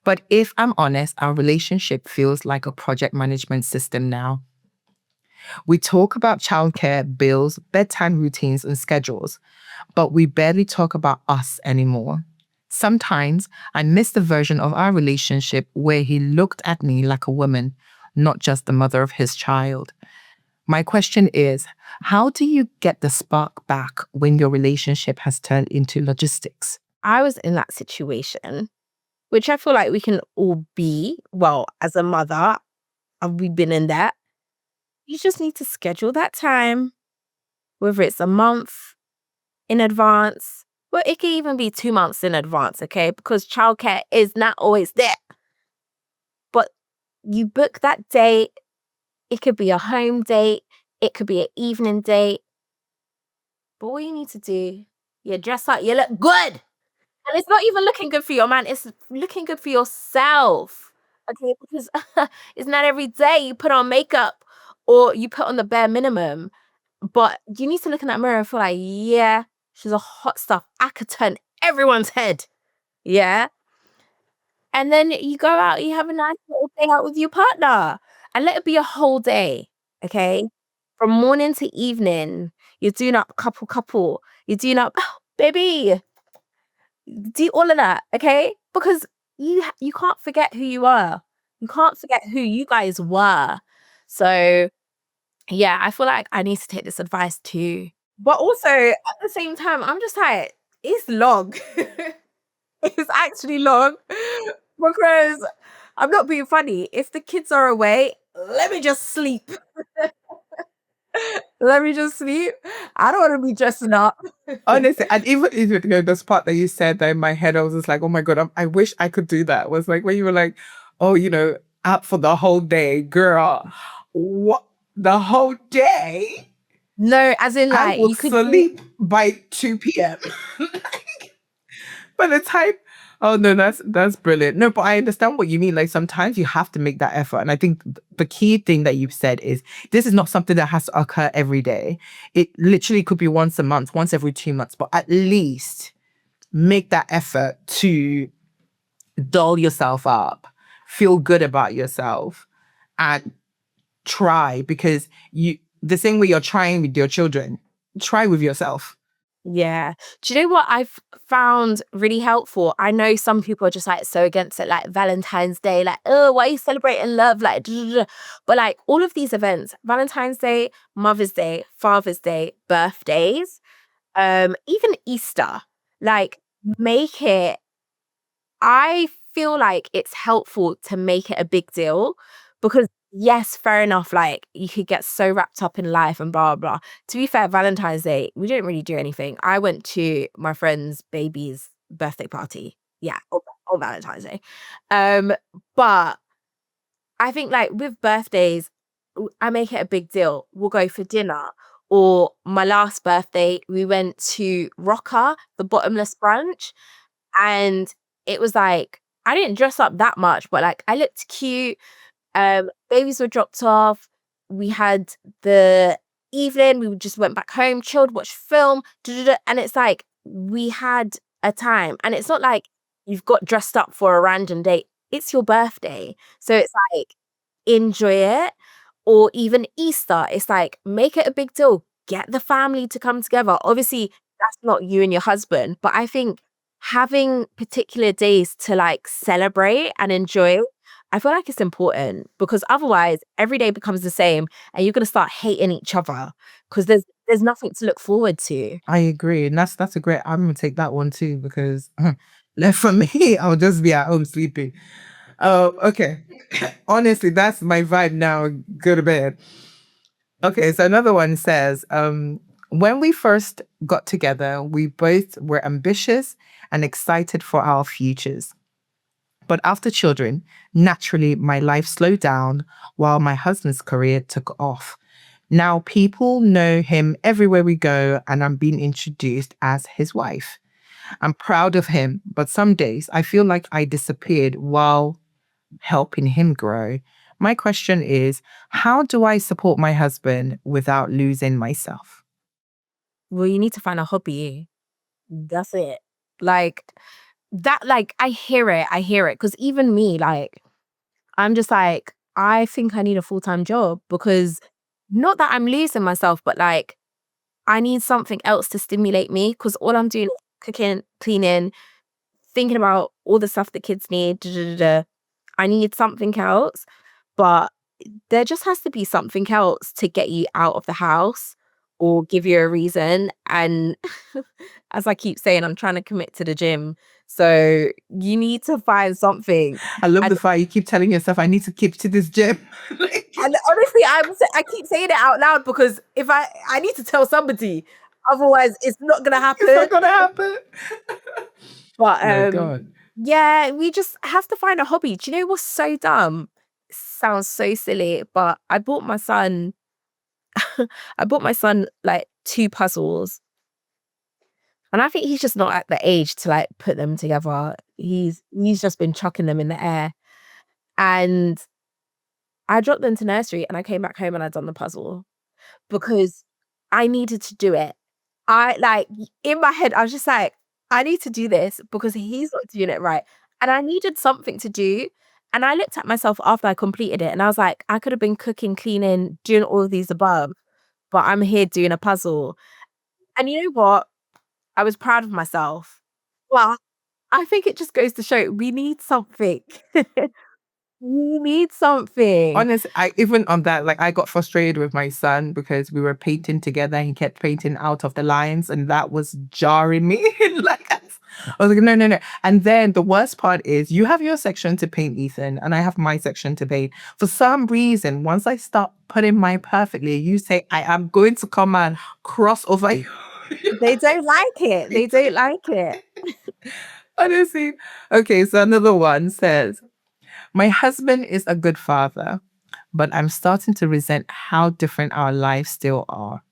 But if I'm honest, our relationship feels like a project management system now. We talk about childcare, bills, bedtime routines, and schedules, but we barely talk about us anymore. Sometimes I miss the version of our relationship where he looked at me like a woman, not just the mother of his child. My question is, how do you get the spark back when your relationship has turned into logistics? I was in that situation, which I feel like we can all be. Well, as a mother, we've been in that. You just need to schedule that time, whether it's a month in advance. Well, it can even be 2 months in advance, okay? Because childcare is not always there. But you book that date. It could be a home date. It could be an evening date. But all you need to do, you dress up, you look good. And it's not even looking good for your man. It's looking good for yourself. Okay? Because it's not every day you put on makeup or you put on the bare minimum. But you need to look in that mirror and feel like, yeah, she's a hot stuff. I could turn everyone's head. Yeah. And then you go out, you have a nice little day out with your partner. And let it be a whole day. Okay. From morning to evening, you're doing up couple. You're doing up, oh, baby. Do all of that. Okay. Because you can't forget who you are. You can't forget who you guys were. So yeah, I feel like I need to take this advice too. But also at the same time, I'm just like, it's long. It's actually long because I'm not being funny. If the kids are away, let me just sleep. Let me just sleep. I don't want to be dressing up. Honestly, and even you know, this part that you said that in my head, I was just like, oh my God, I wish I could do that. Was like when you were like, oh, you know, out for the whole day, girl. What? The whole day? No, as in I like will you could do. sleep by 2 p.m. By the time Oh no, that's brilliant. No, but I understand what you mean. Like sometimes you have to make that effort. And I think the key thing that you've said is this is not something that has to occur every day. It literally could be once a month, once every 2 months, but at least make that effort to doll yourself up, feel good about yourself, and try because you the same way you're trying with your children, try with yourself. Yeah. Do you know what I've found really helpful? I know some people are just like so against it, like Valentine's Day, like, oh, why are you celebrating love? Like, duh, duh, duh. But like all of these events, Valentine's Day, Mother's Day, Father's Day, birthdays, even Easter, like make it I feel like it's helpful to make it a big deal because yes, fair enough, like you could get so wrapped up in life and blah blah. To be fair, Valentine's Day, we didn't really do anything. I went to my friend's baby's birthday party. Yeah, on Valentine's Day. Um, but I think like with birthdays, I make it a big deal. We'll go for dinner. Or my last birthday, we went to Rocker, the bottomless brunch. And it was like, I didn't dress up that much, but like I looked cute. Babies were dropped off. We had the evening, we just went back home, chilled, watched film, and it's like we had a time. And it's not like you've got dressed up for a random date. It's your birthday. So it's like enjoy it. Or even Easter, it's like make it a big deal. Get the family to come together. Obviously, that's not you and your husband, but I think having particular days to like celebrate and enjoy, I feel like it's important because otherwise every day becomes the same and you're gonna start hating each other because there's nothing to look forward to. I agree. And that's a great I'm gonna take that one too because left for me, I'll just be at home sleeping. Oh, okay. Honestly, that's my vibe now. Go to bed. Okay, so another one says, when we first got together, we both were ambitious and excited for our futures. But after children, naturally, my life slowed down while my husband's career took off. Now people know him everywhere we go, and I'm being introduced as his wife. I'm proud of him, but some days I feel like I disappeared while helping him grow. My question is, how do I support my husband without losing myself? Well, you need to find a hobby. That's it. Like that, like I hear it. I hear it. Cause even me, like, I'm just like, I think I need a full-time job because not that I'm losing myself, but like I need something else to stimulate me because all I'm doing is cooking, cleaning, thinking about all the stuff the kids need. Da, da, da, da. I need something else, but there just has to be something else to get you out of the house or give you a reason. And as I keep saying, I'm trying to commit to the gym. So you need to find something. I love And the fact you keep telling yourself, I need to keep to this gym. and honestly, I keep saying it out loud because if I need to tell somebody, otherwise it's not gonna It's not happen. gonna happen. But My God. yeah, we just have to find a hobby. Do you know what's so dumb? Sounds so silly, but I bought my son like two puzzles, and I think he's just not at the age to like put them together. He's just been chucking them in the air, and I dropped them to nursery, and I came back home and I'd done the puzzle because I needed to do it. I like in my head, I was just like, I need to do this because he's not doing it right. And I needed something to do. And I looked at myself after I completed it and I was like, I could have been cooking, cleaning, doing all of these above, but I'm here doing a puzzle. And you know what? I was proud of myself. Well, I think it just goes to show we need something. We need something. Honestly, I even on that, like I got frustrated with my son because we were painting together and he kept painting out of the lines, and that was jarring me. Like I was like, no, no, no. And then the worst part is you have your section to paint, Ethan, and I have my section to paint. For some reason, once I start putting mine perfectly, you say I am going to come and cross over you. They don't like it. They don't like it. Honestly. Okay, so another one says, my husband is a good father, but I'm starting to resent how different our lives still are.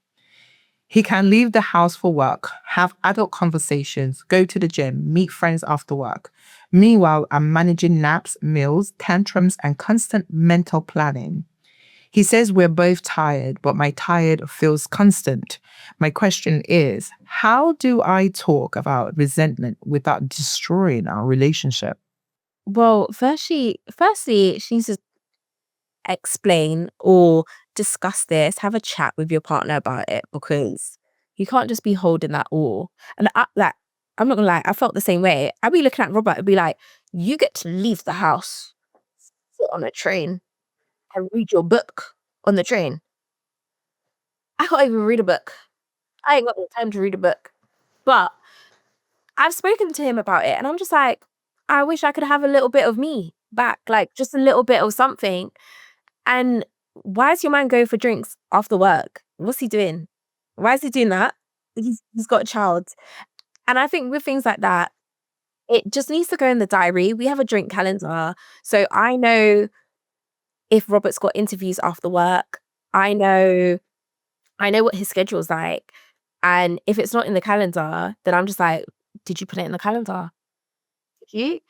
He can leave the house for work, have adult conversations, go to the gym, meet friends after work. Meanwhile, I'm managing naps, meals, tantrums, and constant mental planning. He says we're both tired, but my tired feels constant. My question is, how do I talk about resentment without destroying our relationship? Well, firstly, she needs to explain or discuss this, have a chat with your partner about it, because you can't just be holding that all. And I'm not gonna lie, I felt the same way. I'd be looking at Robert and be like, you get to leave the house, sit on a train, and read your book on the train. I can't even read a book. I ain't got the time to read a book. But I've spoken to him about it, and I'm just like, I wish I could have a little bit of me back, like just a little bit of something. And why is your man going for drinks after work? What's he doing? Why is he doing that? He's got a child. And I think with things like that, it just needs to go in the diary. We have a drink calendar. So I know if Robert's got interviews after work, I know what his schedule's like. And if it's not in the calendar, then I'm just like, did you put it in the calendar? Did you?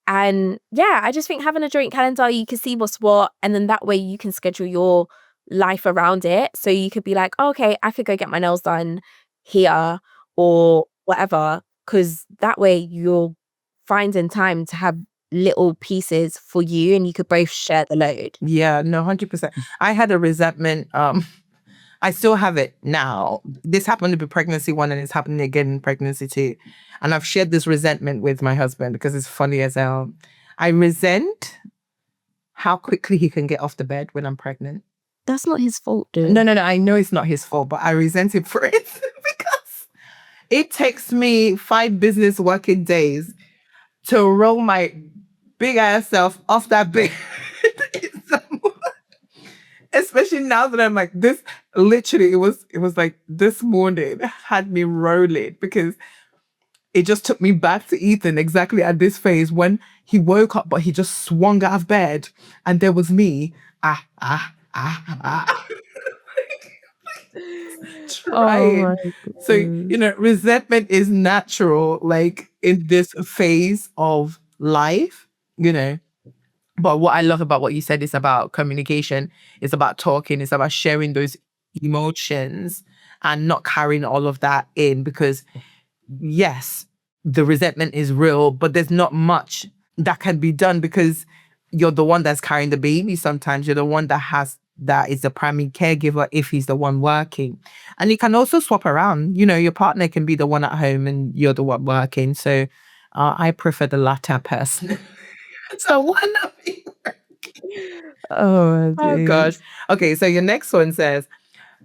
And yeah, I just think having a joint calendar, you can see what's what, and then that way you can schedule your life around it. So you could be like, oh, okay, I could go get my nails done here or whatever, because that way you're finding time to have little pieces for you and you could both share the load. Yeah, no, 100%. I had a resentment. I still have it now. This happened to be pregnancy one and it's happening again in pregnancy two. And I've shared this resentment with my husband because it's funny as hell. I resent how quickly he can get off the bed when I'm pregnant. That's not his fault, dude. No. I know it's not his fault, but I resent him for it because it takes me 5 business working days to roll my big ass self off that bed. Especially now that I'm like this, literally, it was like this morning had me rolling because it just took me back to Ethan exactly at this phase when he woke up, but he just swung out of bed and there was me. Trying. So, resentment is natural, like in this phase of life, But what I love about what you said is about communication, it's about talking, it's about sharing those emotions and not carrying all of that in because, yes, the resentment is real, but there's not much that can be done because you're the one that's carrying the baby. Sometimes you're the one that is the primary caregiver if he's the one working. And you can also swap around. Your partner can be the one at home and you're the one working. So I prefer the latter person. So one of you. Oh gosh. Okay, so your next one says,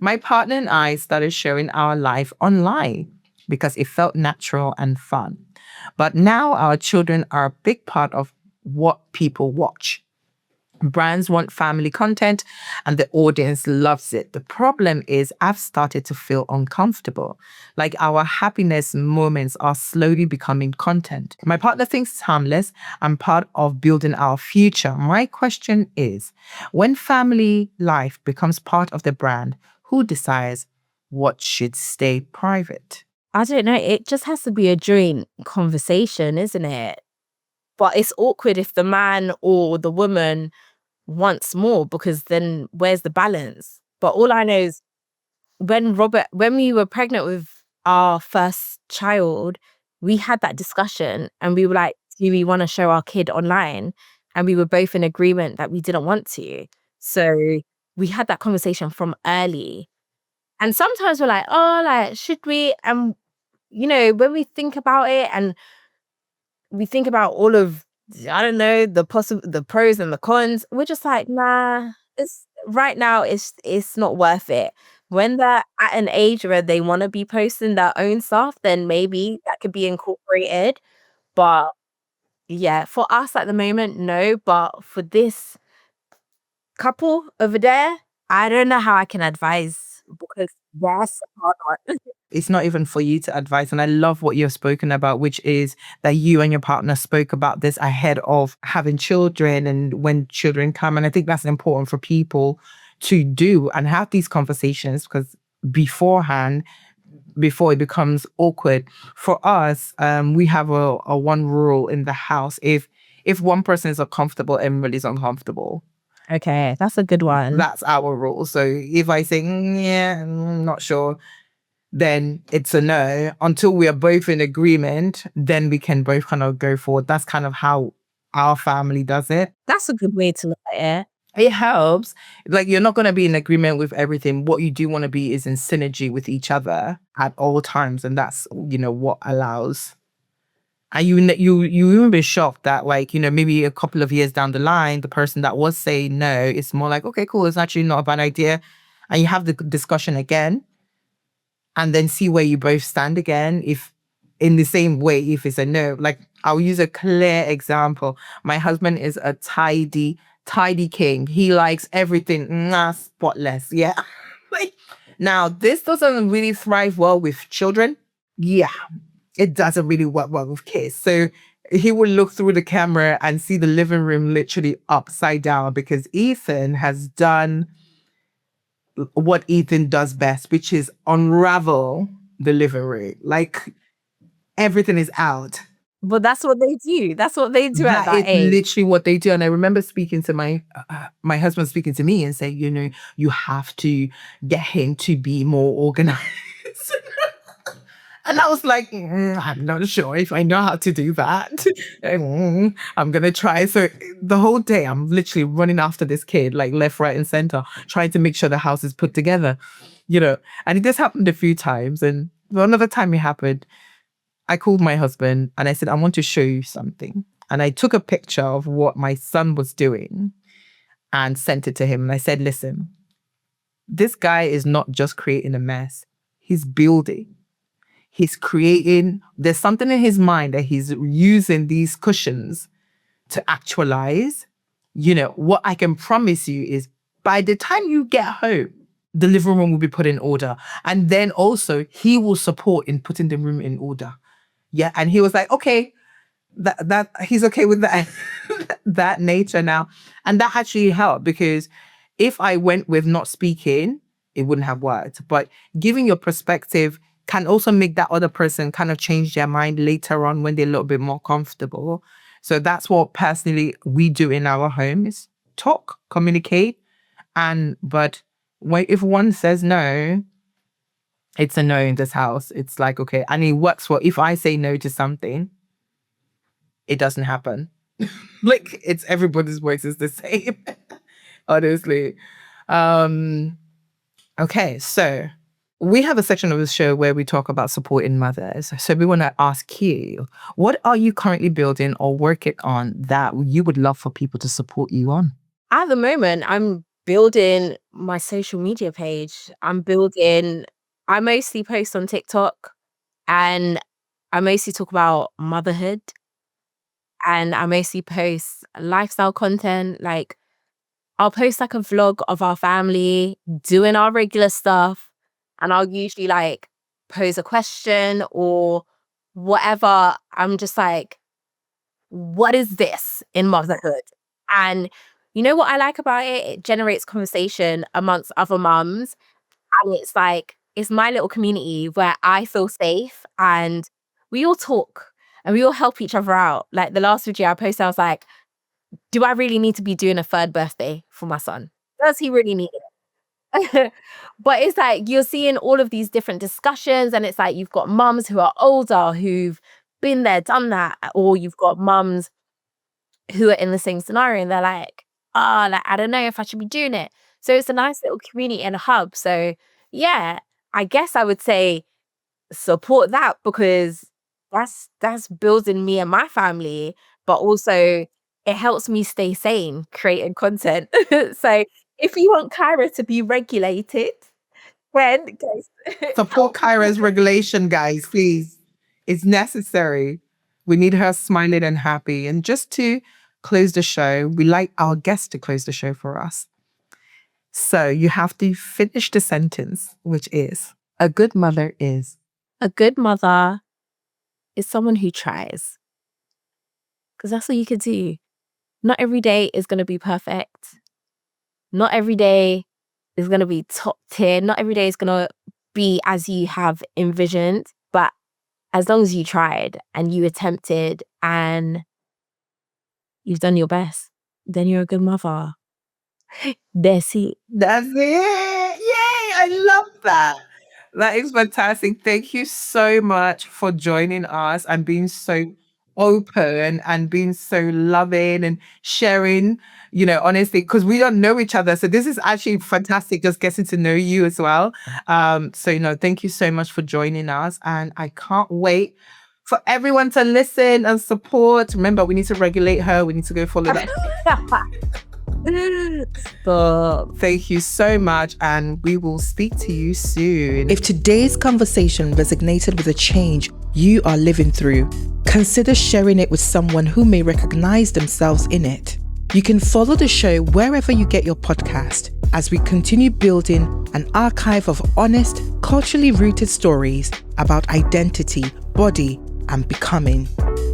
my partner and I started sharing our life online because it felt natural and fun. But now our children are a big part of what people watch. Brands want family content and the audience loves it. The problem is I've started to feel uncomfortable. Like our happiness moments are slowly becoming content. My partner thinks it's harmless and part of building our future. My question is, when family life becomes part of the brand, who decides what should stay private? I don't know. It just has to be a joint conversation, isn't it? But it's awkward if the man or the woman wants more because then where's the balance? But all I know is when we were pregnant with our first child, we had that discussion and we were like, do we want to show our kid online? And we were both in agreement that we didn't want to. So we had that conversation from early. And sometimes we're like, oh, like, should we? And, when we think about it and we think about all of, I don't know, the pros and the cons, we're just like, nah, right now it's not worth it. When they're at an age where they want to be posting their own stuff, then maybe that could be incorporated. But yeah, for us at the moment, no. But for this couple over there, I don't know how I can advise because that's a hard one. It's not even for you to advise. And I love what you've spoken about, which is that you and your partner spoke about this ahead of having children and when children come. And I think that's important for people to do and have these conversations because beforehand before it becomes awkward. For us, we have a one rule in the house. If one person is uncomfortable, everybody's uncomfortable. Okay, that's a good one. That's our rule. So if I say, yeah, I'm not sure, then it's a no. Until we are both in agreement, then we can both kind of go forward. That's kind of how our family does it. That's a good way to look at it. It helps. Like, you're not going to be in agreement with everything. What you do want to be is in synergy with each other at all times. And that's, what allows. And you even be shocked that, like, maybe a couple of years down the line, the person that was saying no, it's more like, okay, cool, it's actually not a bad idea. And you have the discussion again and then see where you both stand again. If in the same way, if it's a no, like, I'll use a clear example. My husband is a tidy king. He likes everything spotless. Yeah. Like, now, this doesn't really thrive well with children. Yeah. It doesn't really work well with kids. So he will look through the camera and see the living room literally upside down because Ethan has done what Ethan does best, which is unravel the living room. Like, everything is out. But that's what they do. That's what they do at That is that age. literally what they do. And I remember speaking to my husband speaking to me and saying, you have to get him to be more organized. And I was like, I'm not sure if I know how to do that. I'm going to try. So the whole day, I'm literally running after this kid, like left, right, and center, trying to make sure the house is put together, And it just happened a few times. And another time it happened, I called my husband and I said, I want to show you something. And I took a picture of what my son was doing and sent it to him. And I said, listen, this guy is not just creating a mess. He's building. He's creating, there's something in his mind that he's using these cushions to actualize. What I can promise you is by the time you get home, the living room will be put in order. And then also he will support in putting the room in order. Yeah. And he was like, okay, that he's okay with that, that nature now. And that actually helped because if I went with not speaking, it wouldn't have worked. But giving your perspective can also make that other person kind of change their mind later on when they're a little bit more comfortable. So that's what personally we do in our home is talk, communicate. But if one says no, it's a no in this house. It's like, okay. And it works for, if I say no to something, it doesn't happen. Like, it's everybody's voice is the same, honestly. Okay, so we have a section of the show where we talk about supporting mothers. So we want to ask you, what are you currently building or working on that you would love for people to support you on? At the moment, I'm building my social media page. I mostly post on TikTok and I mostly talk about motherhood and I mostly post lifestyle content. Like, I'll post like a vlog of our family doing our regular stuff. And I'll usually like pose a question or whatever. I'm just like, what is this in motherhood? And you know what I like about it? It generates conversation amongst other mums. And it's like, it's my little community where I feel safe and we all talk and we all help each other out. Like the last video I posted, I was like, do I really need to be doing a third birthday for my son? Does he really need it? But it's like you're seeing all of these different discussions and it's like you've got mums who are older who've been there, done that, or you've got mums who are in the same scenario and they're like, like, I don't know if I should be doing it. So it's a nice little community and a hub. So yeah, I guess I would say support that because that's building me and my family, but also it helps me stay sane creating content. So if you want Kyra to be regulated, then guys, Support Kyra's regulation, guys, please. It's necessary. We need her smiling and happy. And just to close the show, we like our guests to close the show for us. So you have to finish the sentence, which is, a good mother is. a good mother is someone who tries. Because that's all you can do. Not every day is going to be perfect. Not every day is going to be top tier. Not every day is going to be as you have envisioned, but as long as you tried and you attempted and you've done your best, then you're a good mother. That's it. That's it. Yay! I love that. That is fantastic. Thank you so much for joining us and being so open and being so loving and sharing, honestly, because we don't know each other. So this is actually fantastic, just getting to know you as well. So, thank you so much for joining us. And I can't wait for everyone to listen and support. Remember, we need to regulate her. We need to go follow that. Stop. Thank you so much, and we will speak to you soon. If today's conversation resonated with a change you are living through, consider sharing it with someone who may recognize themselves in it. You can follow the show wherever you get your podcast as we continue building an archive of honest, culturally rooted stories about identity, body, and becoming.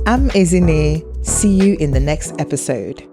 I'm Ezinne. See you in the next episode.